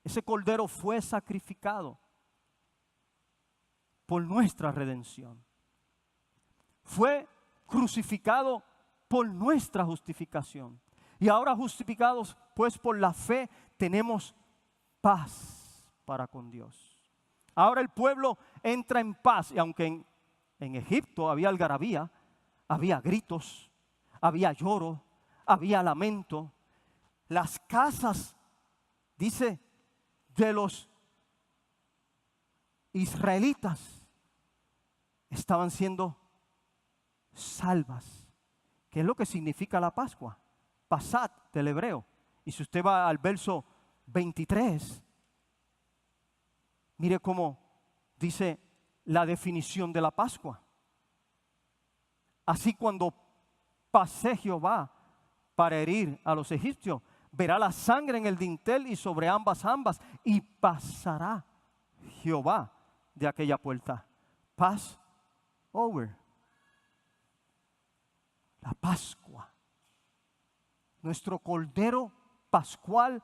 Ese Cordero fue sacrificado por nuestra redención. Fue crucificado por nuestra justificación. Y ahora justificados pues por la fe, tenemos paz para con Dios. Ahora el pueblo entra en paz. Y aunque en Egipto había algarabía, había gritos, había lloro, había lamento, las casas, dice, de los israelitas estaban siendo salvas. ¿Qué es lo que significa la Pascua? Pasad del hebreo. Y si usted va al verso 23, mire cómo dice la definición de la Pascua. Así cuando pase Jehová para herir a los egipcios, verá la sangre en el dintel y sobre ambas jambas, y pasará Jehová de aquella puerta. Pass over. La Pascua. Nuestro Cordero Pascual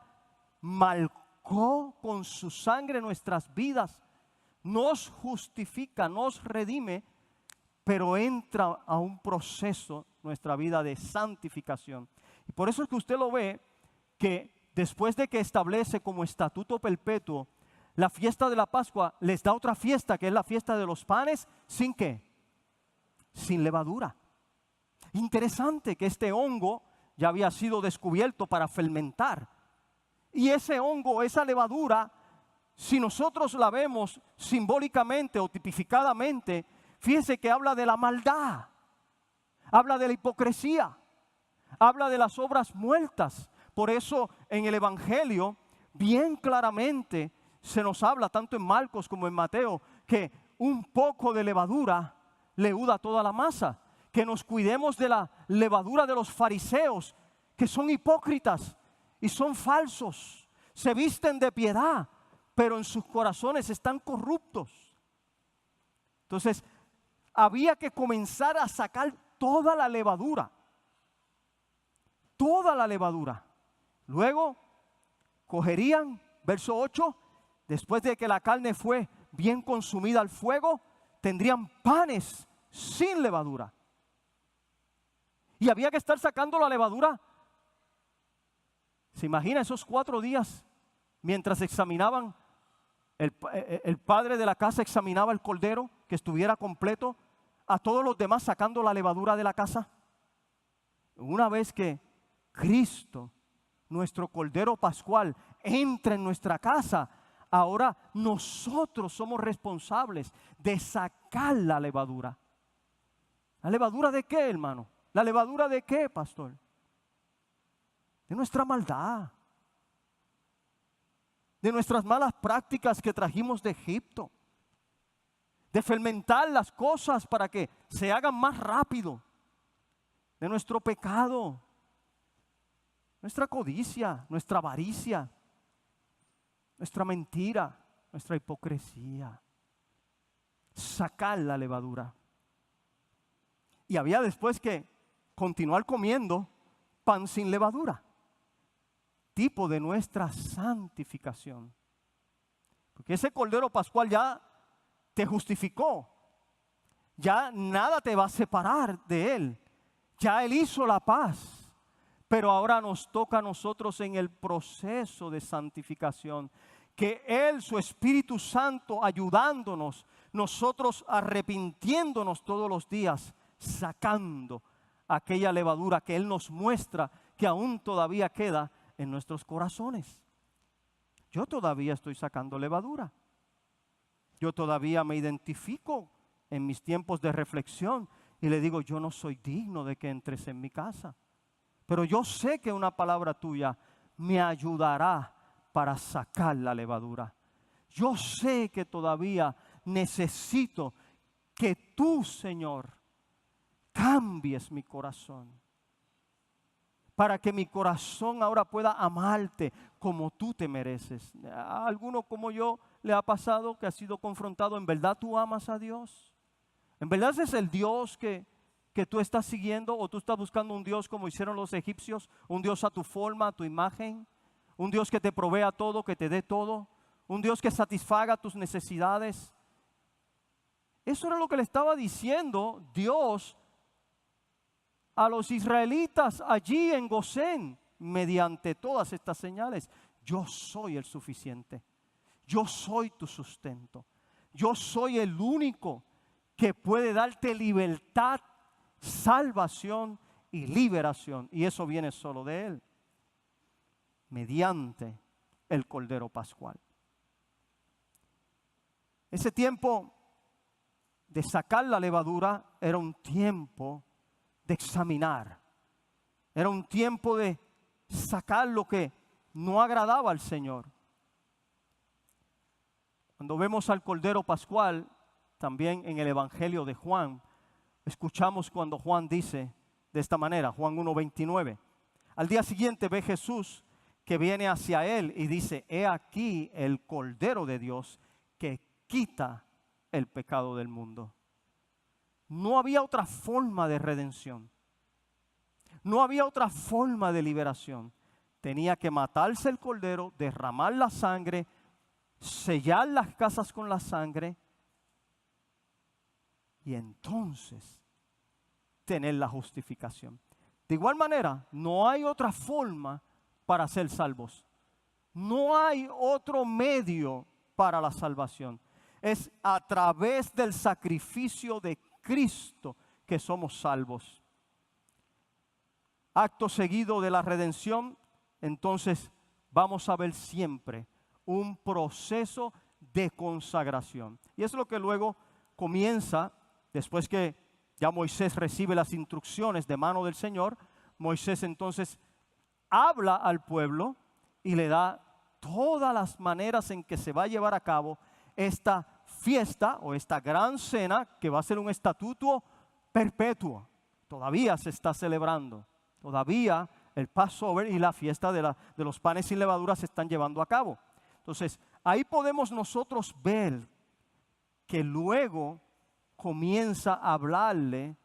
marcó con su sangre nuestras vidas, nos justifica, nos redime, pero entra a un proceso nuestra vida de santificación. Y por eso es que usted lo ve que después de que establece como estatuto perpetuo la fiesta de la Pascua les da otra fiesta, que es la fiesta de los panes, ¿sin qué? Sin levadura. Interesante que este hongo ya había sido descubierto para fermentar. Y ese hongo, esa levadura, si nosotros la vemos simbólicamente o tipificadamente, fíjese que habla de la maldad, habla de la hipocresía, habla de las obras muertas. Por eso en el Evangelio, bien claramente, se nos habla, tanto en Marcos como en Mateo, que un poco de levadura leuda toda la masa. Que nos cuidemos de la levadura de los fariseos, que son hipócritas y son falsos. Se visten de piedad, pero en sus corazones están corruptos. Entonces, había que comenzar a sacar toda la levadura. Toda la levadura. Luego, cogerían, verso 8, después de que la carne fue bien consumida al fuego, tendrían panes sin levadura. Y había que estar sacando la levadura. ¿Se imagina esos 4 días mientras examinaban? El padre de la casa examinaba el cordero que estuviera completo, a todos los demás sacando la levadura de la casa. Una vez que Cristo, nuestro cordero pascual, entra en nuestra casa, ahora nosotros somos responsables de sacar la levadura. ¿La levadura de qué, hermano? ¿La levadura de qué, pastor? De nuestra maldad, de nuestras malas prácticas que trajimos de Egipto, de fermentar las cosas para que se hagan más rápido, de nuestro pecado, nuestra codicia, nuestra avaricia, nuestra mentira, nuestra hipocresía. Sacar la levadura. Y había después que continuar comiendo pan sin levadura, tipo de nuestra santificación. Porque ese cordero pascual ya te justificó, ya nada te va a separar de él, ya él hizo la paz, pero ahora nos toca a nosotros en el proceso de santificación, que él, su Espíritu Santo, ayudándonos, nosotros arrepintiéndonos todos los días, sacando aquella levadura que él nos muestra que aún todavía queda en nuestros corazones. Yo todavía estoy sacando levadura. Yo todavía me identifico en mis tiempos de reflexión y le digo, yo no soy digno de que entres en mi casa. Pero yo sé que una palabra tuya me ayudará para sacar la levadura. Yo sé que todavía necesito que tú, Señor, cambies mi corazón, para que mi corazón ahora pueda amarte como tú te mereces. ¿A alguno como yo le ha pasado que ha sido confrontado? ¿En verdad tú amas a Dios? ¿En verdad ese es el Dios que tú estás siguiendo? ¿O tú estás buscando un Dios como hicieron los egipcios? Un Dios a tu forma, a tu imagen. Un Dios que te provea todo, que te dé todo. Un Dios que satisfaga tus necesidades. Eso era lo que le estaba diciendo Dios a los israelitas allí en Gosén, mediante todas estas señales. Yo soy el suficiente. Yo soy tu sustento. Yo soy el único que puede darte libertad, salvación y liberación. Y eso viene solo de Él, mediante el Cordero Pascual. Ese tiempo de sacar la levadura era un tiempo de examinar. Era un tiempo de sacar lo que no agradaba al Señor. Cuando vemos al Cordero Pascual, también en el Evangelio de Juan, escuchamos cuando Juan dice de esta manera, Juan 1:29. Al día siguiente ve Jesús que viene hacia él y dice, he aquí el Cordero de Dios que quita el pecado del mundo. No había otra forma de redención. No había otra forma de liberación. Tenía que matarse el cordero, derramar la sangre, sellar las casas con la sangre y entonces tener la justificación. De igual manera, no hay otra forma para ser salvos. No hay otro medio para la salvación. Es a través del sacrificio de Cristo que somos salvos. Acto seguido de la redención, entonces vamos a ver siempre un proceso de consagración. Y es lo que luego comienza, después que ya Moisés recibe las instrucciones de mano del Señor. Moisés entonces habla al pueblo y le da todas las maneras en que se va a llevar a cabo esta fiesta o esta gran cena, que va a ser un estatuto perpetuo. Todavía se está celebrando, todavía el Passover y la fiesta de los panes sin levadura se están llevando a cabo. Entonces, ahí podemos nosotros ver que luego comienza a hablarle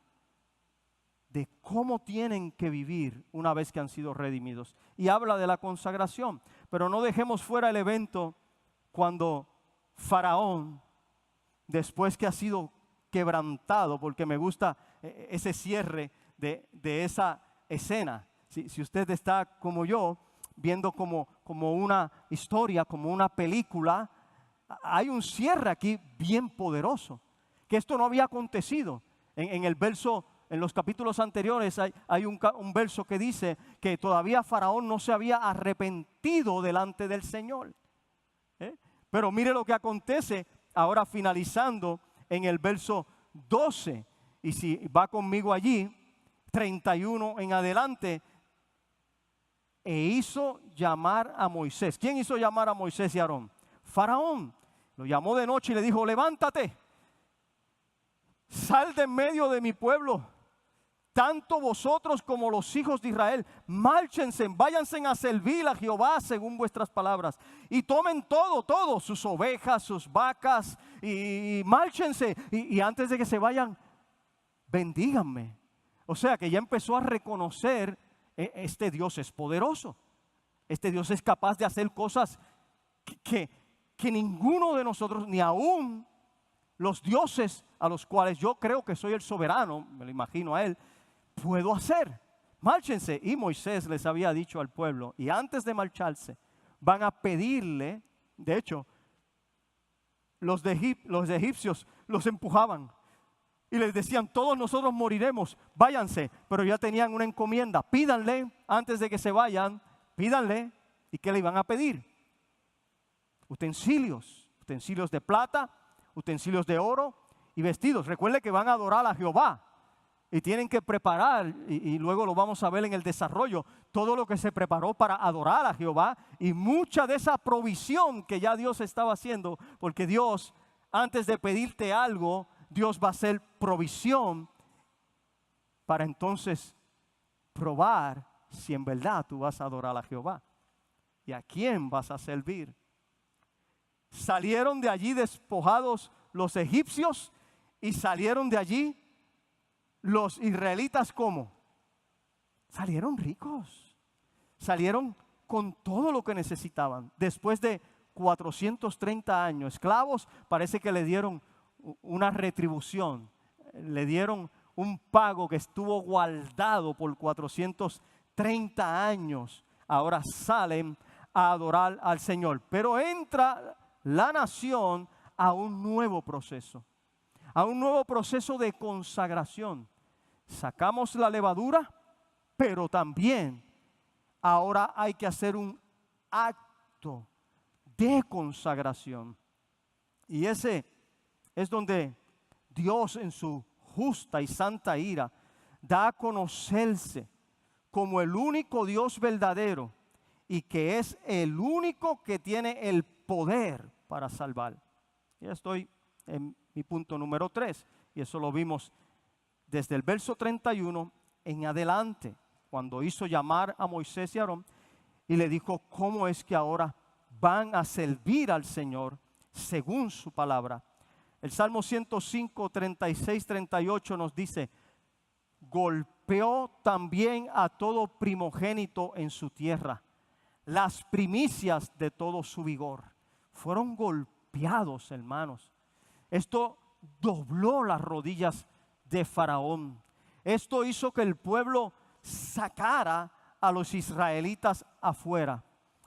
de cómo tienen que vivir una vez que han sido redimidos. Y habla de la consagración. Pero no dejemos fuera el evento cuando Faraón, después que ha sido quebrantado, porque me gusta ese cierre de esa escena. Si usted está como yo, viendo como una historia, como una película, hay un cierre aquí bien poderoso, que esto no había acontecido. En el verso, en los capítulos anteriores hay un verso que dice que todavía Faraón no se había arrepentido delante del Señor. Pero mire lo que acontece ahora finalizando en el verso 12. Y si va conmigo allí, 31 en adelante. E hizo llamar a Moisés. ¿Quién hizo llamar a Moisés y a Aarón? Faraón. Lo llamó de noche y le dijo: levántate, sal de en medio de mi pueblo, tanto vosotros como los hijos de Israel, márchense, váyanse a servir a Jehová según vuestras palabras, y tomen todo, sus ovejas, sus vacas, y márchense, y antes de que se vayan, bendíganme. O sea que ya empezó a reconocer: este Dios es poderoso, este Dios es capaz de hacer cosas que ninguno de nosotros, ni aún los dioses a los cuales yo creo que soy el soberano, me lo imagino a él, puedo hacer. Márchense. Y Moisés les había dicho al pueblo, y antes de marcharse van a pedirle, de hecho los egipcios los empujaban y les decían: todos nosotros moriremos, váyanse. Pero ya tenían una encomienda: pídanle antes de que se vayan, pídanle. ¿Y qué le iban a pedir? Utensilios de plata, utensilios de oro y vestidos. Recuerde que van a adorar a Jehová y tienen que preparar, y luego lo vamos a ver en el desarrollo, todo lo que se preparó para adorar a Jehová, y mucha de esa provisión que ya Dios estaba haciendo, porque Dios, antes de pedirte algo, Dios va a hacer provisión para entonces probar si en verdad tú vas a adorar a Jehová y a quién vas a servir. Salieron de allí despojados los egipcios y salieron de allí los israelitas. ¿Cómo? Salieron ricos, salieron con todo lo que necesitaban. Después de 430 años esclavos, parece que le dieron una retribución, le dieron un pago que estuvo guardado por 430 años. Ahora salen a adorar al Señor, pero entra la nación a un nuevo proceso de consagración. Sacamos la levadura, pero también ahora hay que hacer un acto de consagración. Y ese es donde Dios, en su justa y santa ira, da a conocerse como el único Dios verdadero y que es el único que tiene el poder para salvar. Ya estoy en mi punto número 3, y eso lo vimos desde el verso 31 en adelante, cuando hizo llamar a Moisés y a Aarón y le dijo cómo es que ahora van a servir al Señor según su palabra. El Salmo 105, 36, 38 nos dice: golpeó también a todo primogénito en su tierra, las primicias de todo su vigor. Fueron golpeados, hermanos. Esto dobló las rodillas de Faraón. Esto hizo que el pueblo sacara a los israelitas afuera.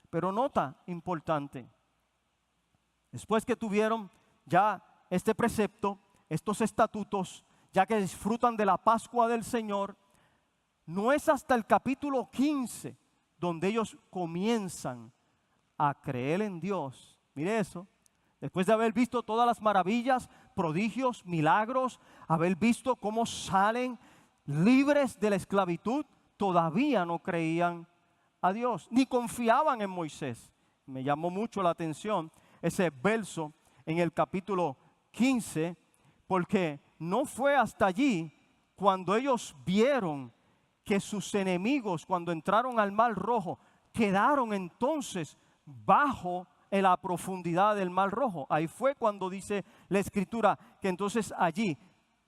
Pero nota importante, Después que tuvieron ya este precepto, estos estatutos, ya que disfrutan de la Pascua del Señor, no es hasta el capítulo 15 donde ellos comienzan a creer en Dios. Mire eso. Después de haber visto todas las maravillas, prodigios, milagros, haber visto cómo salen libres de la esclavitud, todavía no creían a Dios, ni confiaban en Moisés. Me llamó mucho la atención ese verso en el capítulo 15, porque no fue hasta allí cuando ellos vieron que sus enemigos, cuando entraron al Mar Rojo, quedaron entonces bajo en la profundidad del Mar Rojo. Ahí fue cuando dice la Escritura que entonces allí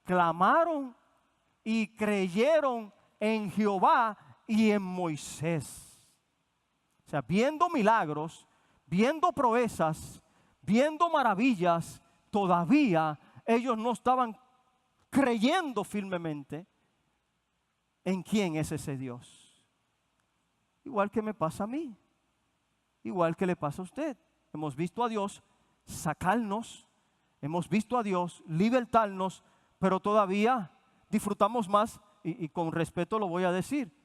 clamaron y creyeron en Jehová y en Moisés. O sea, viendo milagros, viendo proezas, viendo maravillas, todavía ellos no estaban creyendo firmemente en quién es ese Dios. Igual que me pasa a mí, igual que le pasa a usted. Hemos visto a Dios sacarnos, hemos visto a Dios libertarnos, pero todavía disfrutamos más, y con respeto lo voy a decir,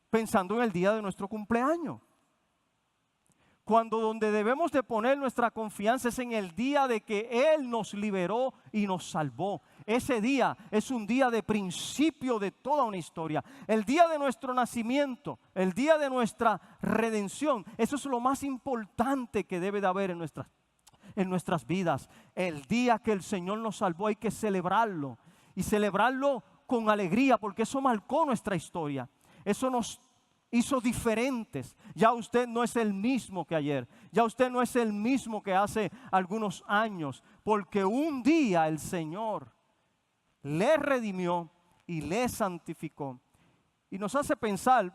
pensando en el día de nuestro cumpleaños. Cuando donde debemos de poner nuestra confianza es en el día de que Él nos liberó y nos salvó. Ese día es un día de principio de toda una historia. El día de nuestro nacimiento, el día de nuestra redención. Eso es lo más importante que debe de haber en nuestras vidas. El día que el Señor nos salvó hay que celebrarlo. Y celebrarlo con alegría, porque eso marcó nuestra historia. Eso nos hizo diferentes. Ya usted no es el mismo que ayer. Ya usted no es el mismo que hace algunos años. Porque un día el Señor le redimió y le santificó. Y nos hace pensar,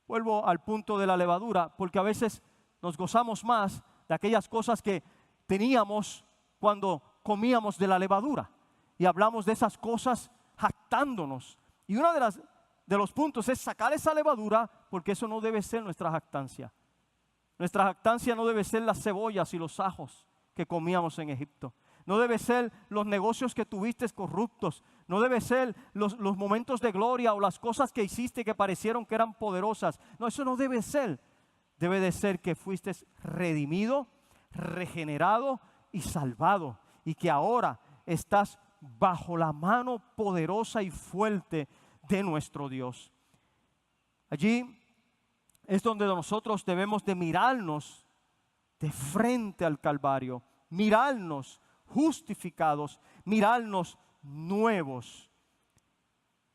vuelvo al punto de la levadura, porque a veces nos gozamos más de aquellas cosas que teníamos cuando comíamos de la levadura. Y hablamos de esas cosas jactándonos. Y una de los puntos es sacar esa levadura, porque eso no debe ser nuestra jactancia. Nuestra jactancia no debe ser las cebollas y los ajos que comíamos en Egipto. No debe ser los negocios que tuviste corruptos. No debe ser los momentos de gloria o las cosas que hiciste que parecieron que eran poderosas. No, eso no debe ser. Debe de ser que fuiste redimido, regenerado y salvado. Y que ahora estás bajo la mano poderosa y fuerte de nuestro Dios. Allí es donde nosotros debemos de mirarnos de frente al Calvario, mirarnos justificados, mirarnos nuevos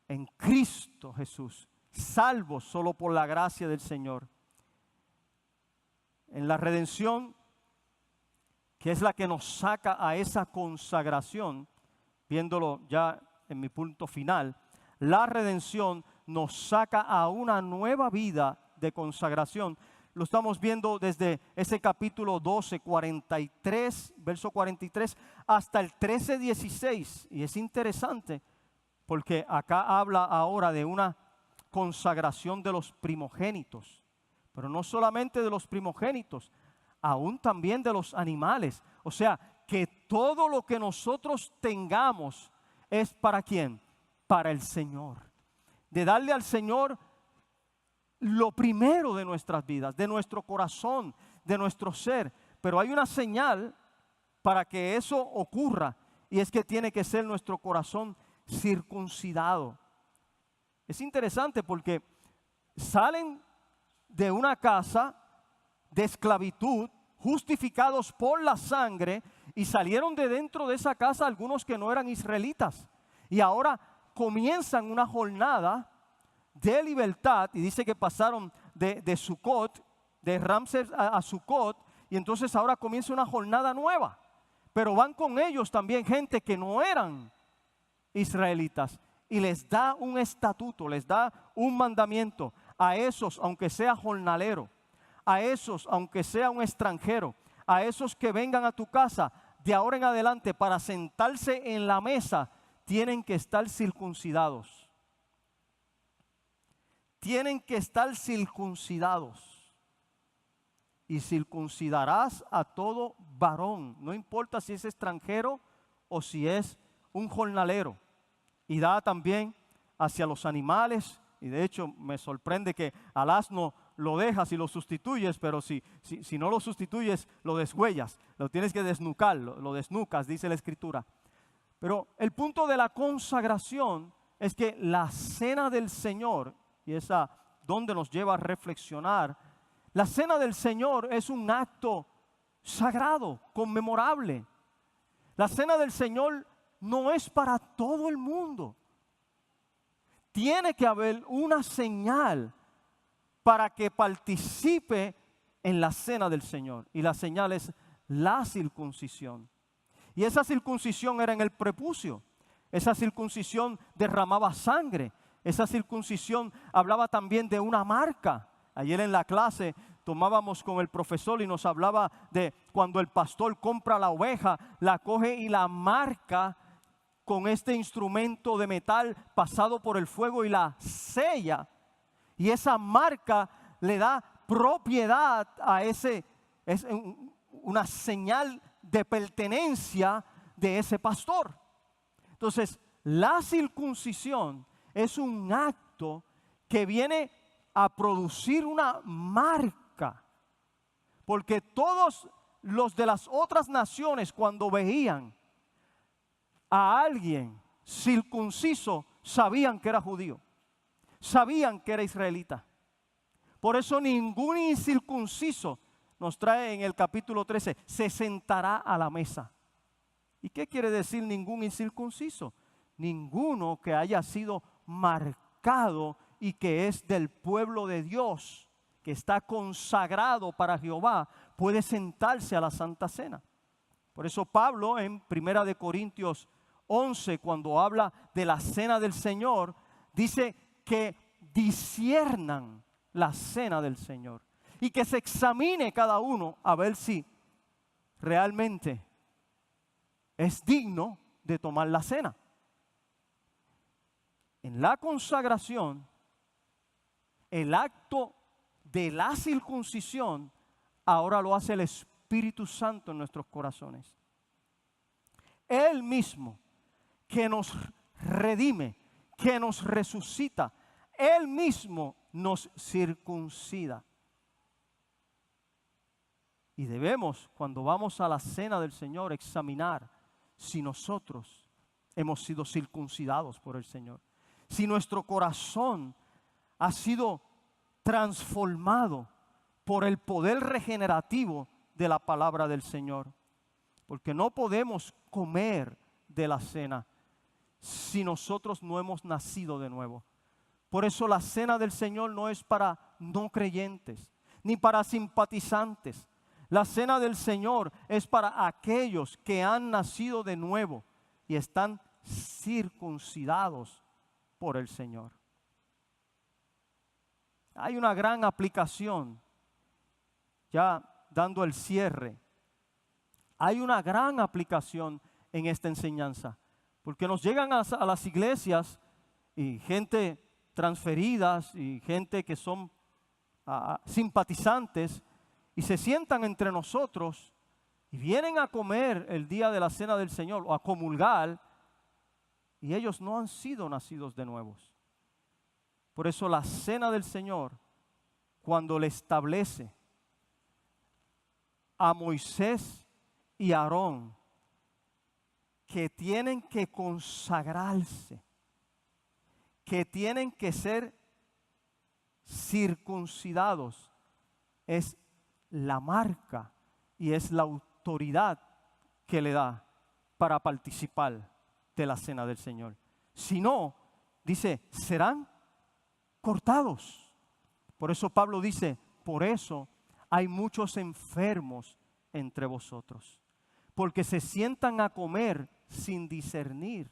en Cristo Jesús, salvos solo por la gracia del Señor. En la redención, que es la que nos saca a esa consagración, viéndolo ya en mi punto final, la redención nos saca a una nueva vida de consagración. Lo estamos viendo desde ese capítulo 12, 43, verso 43, hasta el 13, 16. Y es interesante porque acá habla ahora de una consagración de los primogénitos. Pero no solamente de los primogénitos, aún también de los animales. O sea, que todo lo que nosotros tengamos es ¿para quién? Para el Señor. De darle al Señor lo primero de nuestras vidas, de nuestro corazón, de nuestro ser. Pero hay una señal para que eso ocurra, y es que tiene que ser nuestro corazón circuncidado. Es interesante porque salen de una casa de esclavitud, justificados por la sangre, y salieron de dentro de esa casa algunos que no eran israelitas. Y ahora comienzan una jornada de libertad, y dice que pasaron de Sucot, de Ramses a Sucot, y entonces ahora comienza una jornada nueva. Pero van con ellos también gente que no eran israelitas, y les da un estatuto, les da un mandamiento a esos, aunque sea jornalero, a esos, aunque sea un extranjero, a esos que vengan a tu casa, de ahora en adelante, para sentarse en la mesa, tienen que estar circuncidados. Tienen que estar circuncidados. y circuncidarás a todo varón, no importa si es extranjero o si es un jornalero. Y da también hacia los animales, y de hecho me sorprende que al asno lo dejas y lo sustituyes, pero si no lo sustituyes, lo deshuellas, lo tienes que desnucar, lo desnucas, dice la Escritura. Pero el punto de la consagración es que la cena del Señor, y es a donde nos lleva a reflexionar, la cena del Señor es un acto sagrado, conmemorable. La cena del Señor no es para todo el mundo. Tiene que haber una señal para que participe en la cena del Señor. Y la señal es la circuncisión. Y esa circuncisión era en el prepucio. Esa circuncisión derramaba sangre. Esa circuncisión hablaba también de una marca. Ayer en la clase tomábamos con el profesor y nos hablaba de cuando el pastor compra la oveja, la coge y la marca con este instrumento de metal pasado por el fuego y la sella. Y esa marca le da propiedad a ese, es una señal de pertenencia de ese pastor. Entonces, la circuncisión es un acto que viene a producir una marca. Porque todos los de las otras naciones, cuando veían a alguien circunciso, sabían que era judío, sabían que era israelita. Por eso ningún incircunciso, nos trae en el capítulo 13, se sentará a la mesa. ¿Y qué quiere decir ningún incircunciso? Ninguno que haya sido marcado y que es del pueblo de Dios, que está consagrado para Jehová, puede sentarse a la Santa Cena. Por eso Pablo en 1 Corintios 11, cuando habla de la cena del Señor, dice que disciernan la cena del Señor y que se examine cada uno a ver si realmente es digno de tomar la cena. En la consagración, el acto de la circuncisión ahora lo hace el Espíritu Santo en nuestros corazones. Él mismo que nos redime, que nos resucita, Él mismo nos circuncida. Y debemos, cuando vamos a la cena del Señor, examinar si nosotros hemos sido circuncidados por el Señor. Si nuestro corazón ha sido transformado por el poder regenerativo de la palabra del Señor. Porque no podemos comer de la cena si nosotros no hemos nacido de nuevo. Por eso la cena del Señor no es para no creyentes, ni para simpatizantes. La cena del Señor es para aquellos que han nacido de nuevo y están circuncidados por el Señor. Hay una gran aplicación, ya dando el cierre, hay una gran aplicación en esta enseñanza, porque nos llegan a las iglesias y gente transferidas y gente que son simpatizantes y se sientan entre nosotros y vienen a comer el día de la cena del Señor o a comulgar y ellos no han sido nacidos de nuevos. Por eso la cena del Señor, cuando le establece a Moisés y a Aarón que tienen que consagrarse, que tienen que ser circuncidados, es la marca y es la autoridad que le da para participar de la cena del Señor. Si no, dice, serán cortados. Por eso Pablo dice, por eso hay muchos enfermos entre vosotros, porque se sientan a comer sin discernir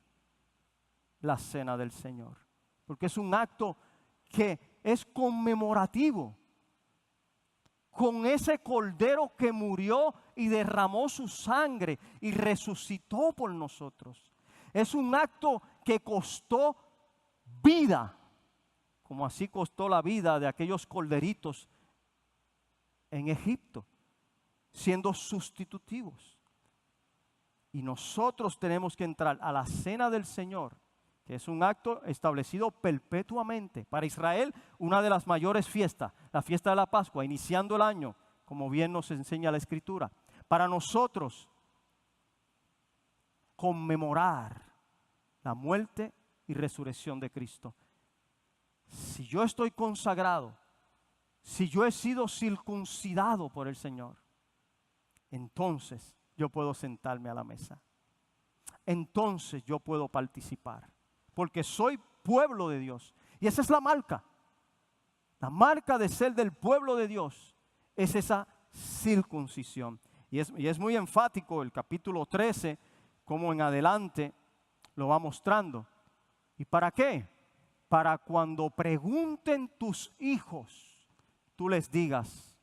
la cena del Señor. Porque es un acto que es conmemorativo con ese cordero que murió y derramó su sangre y resucitó por nosotros. Es un acto que costó vida, como así costó la vida de aquellos corderitos en Egipto. siendo sustitutivos. Y nosotros tenemos que entrar a la cena del Señor, que es un acto establecido perpetuamente. Para Israel, una de las mayores fiestas, la fiesta de la Pascua, iniciando el año, como bien nos enseña la Escritura. Para nosotros, conmemorar la muerte y resurrección de Cristo. Si yo estoy consagrado, si yo he sido circuncidado por el Señor, entonces yo puedo sentarme a la mesa. Entonces yo puedo participar, porque soy pueblo de Dios. Y esa es la marca. La marca de ser del pueblo de Dios es esa circuncisión. Y es muy enfático el capítulo 13, como en adelante lo va mostrando. ¿Y para qué? Para cuando pregunten tus hijos, tú les digas,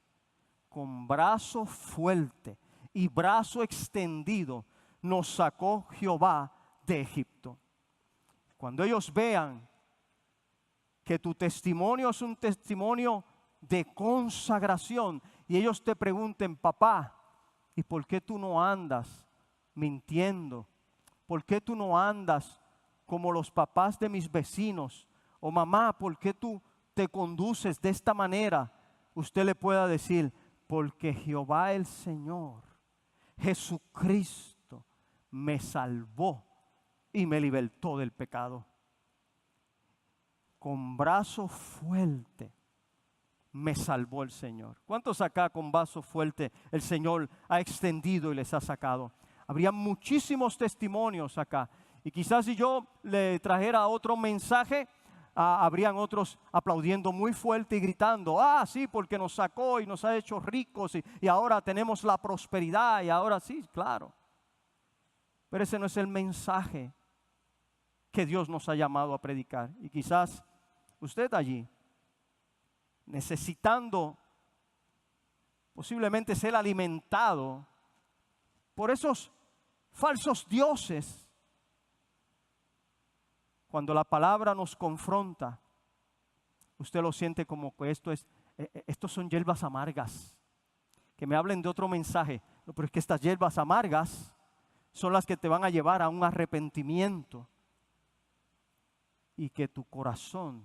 con brazo fuerte y brazo extendido nos sacó Jehová de Egipto. Cuando ellos vean que tu testimonio es un testimonio de consagración y ellos te pregunten, papá, ¿y por qué tú no andas mintiendo? ¿Por qué tú no andas como los papás de mis vecinos? O mamá, ¿por qué tú te conduces de esta manera? Usted le pueda decir, porque Jehová el Señor, Jesucristo, me salvó y me libertó del pecado. Con brazo fuerte me salvó el Señor. ¿Cuántos acá con brazo fuerte el Señor ha extendido y les ha sacado? Habría muchísimos testimonios acá. Y quizás si yo le trajera otro mensaje, habrían otros aplaudiendo muy fuerte y gritando, sí, porque nos sacó y nos ha hecho ricos y ahora tenemos la prosperidad y ahora sí, claro. Pero ese no es el mensaje que Dios nos ha llamado a predicar. Y quizás usted allí, necesitando posiblemente ser alimentado por esos falsos dioses, cuando la palabra nos confronta, usted lo siente como que estos son hierbas amargas. Que me hablen de otro mensaje. No, pero es que estas hierbas amargas son las que te van a llevar a un arrepentimiento y que tu corazón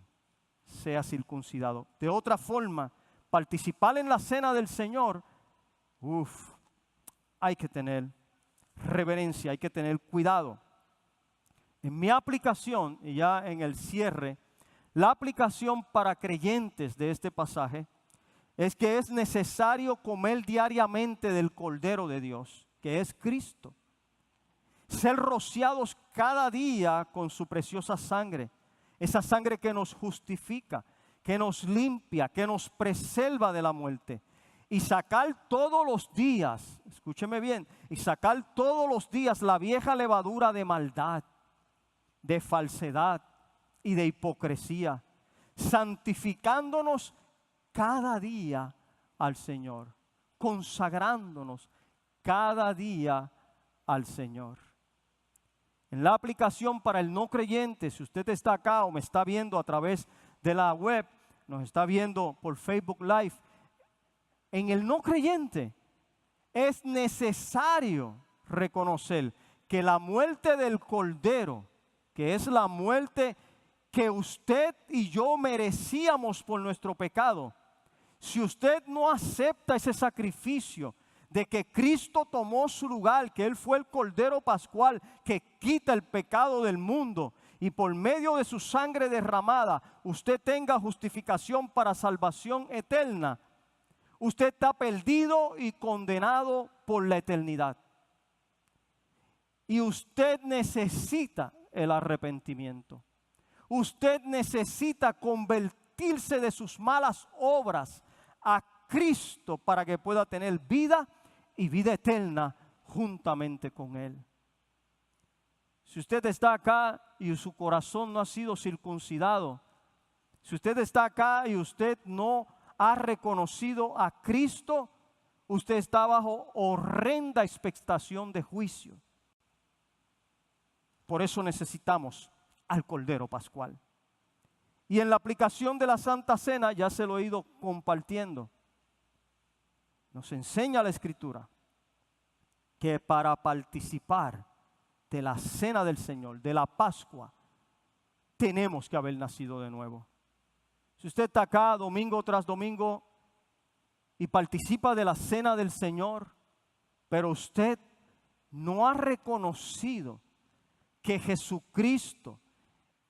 sea circuncidado. De otra forma, participar en la cena del Señor, hay que tener reverencia, hay que tener cuidado. En mi aplicación, y ya en el cierre, la aplicación para creyentes de este pasaje es que es necesario comer diariamente del Cordero de Dios, que es Cristo. Ser rociados cada día con su preciosa sangre, esa sangre que nos justifica, que nos limpia, que nos preserva de la muerte. Y sacar todos los días, escúcheme bien, y sacar todos los días la vieja levadura de maldad, de falsedad y de hipocresía, santificándonos cada día al Señor, consagrándonos cada día al Señor. En la aplicación para el no creyente, si usted está acá o me está viendo a través de la web, nos está viendo por Facebook Live, en el no creyente es necesario reconocer que la muerte del Cordero, que es la muerte que usted y yo merecíamos por nuestro pecado, si usted no acepta ese sacrificio de que Cristo tomó su lugar, que Él fue el Cordero Pascual que quita el pecado del mundo, y por medio de su sangre derramada usted tenga justificación para salvación eterna, usted está perdido y condenado por la eternidad. Y usted necesita el arrepentimiento. Usted necesita convertirse de sus malas obras a Cristo para que pueda tener vida y vida eterna juntamente con Él. Si usted está acá y su corazón no ha sido circuncidado, si usted está acá y usted no ha reconocido a Cristo, usted está bajo horrenda expectación de juicio. Por eso necesitamos al Cordero Pascual. Y en la aplicación de la Santa Cena, ya se lo he ido compartiendo, Nos enseña la Escritura que para participar de la cena del Señor, de la Pascua, tenemos que haber nacido de nuevo. Si usted está acá domingo tras domingo y participa de la cena del Señor, pero usted no ha reconocido que Jesucristo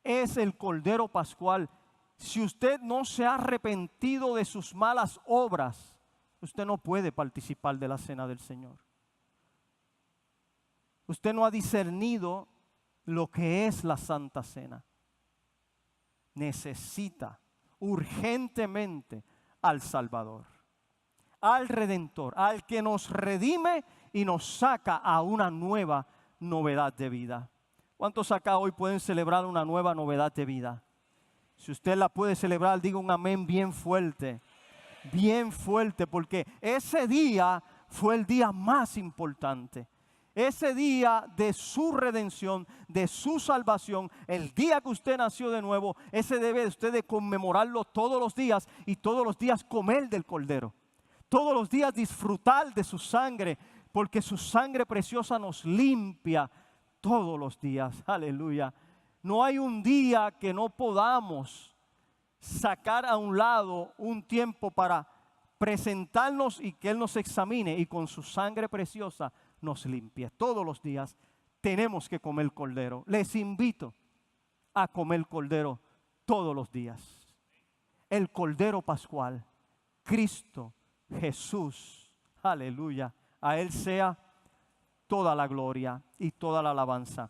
es el Cordero Pascual, si usted no se ha arrepentido de sus malas obras, usted no puede participar de la cena del Señor. Usted no ha discernido lo que es la Santa Cena. Necesita urgentemente al Salvador, al Redentor, al que nos redime y nos saca a una nueva novedad de vida. ¿Cuántos acá hoy pueden celebrar una nueva novedad de vida? Si usted la puede celebrar, diga un amén bien fuerte, porque ese día fue el día más importante. Ese día de su redención, de su salvación, el día que usted nació de nuevo, ese debe usted de conmemorarlo todos los días y todos los días comer del Cordero. Todos los días disfrutar de su sangre, porque su sangre preciosa nos limpia todos los días. Aleluya. No hay un día que no podamos sacar a un lado un tiempo para presentarnos y que Él nos examine y con su sangre preciosa nos limpie. Todos los días tenemos que comer cordero. Les invito a comer cordero todos los días. El Cordero Pascual, Cristo Jesús. Aleluya. A Él sea toda la gloria y toda la alabanza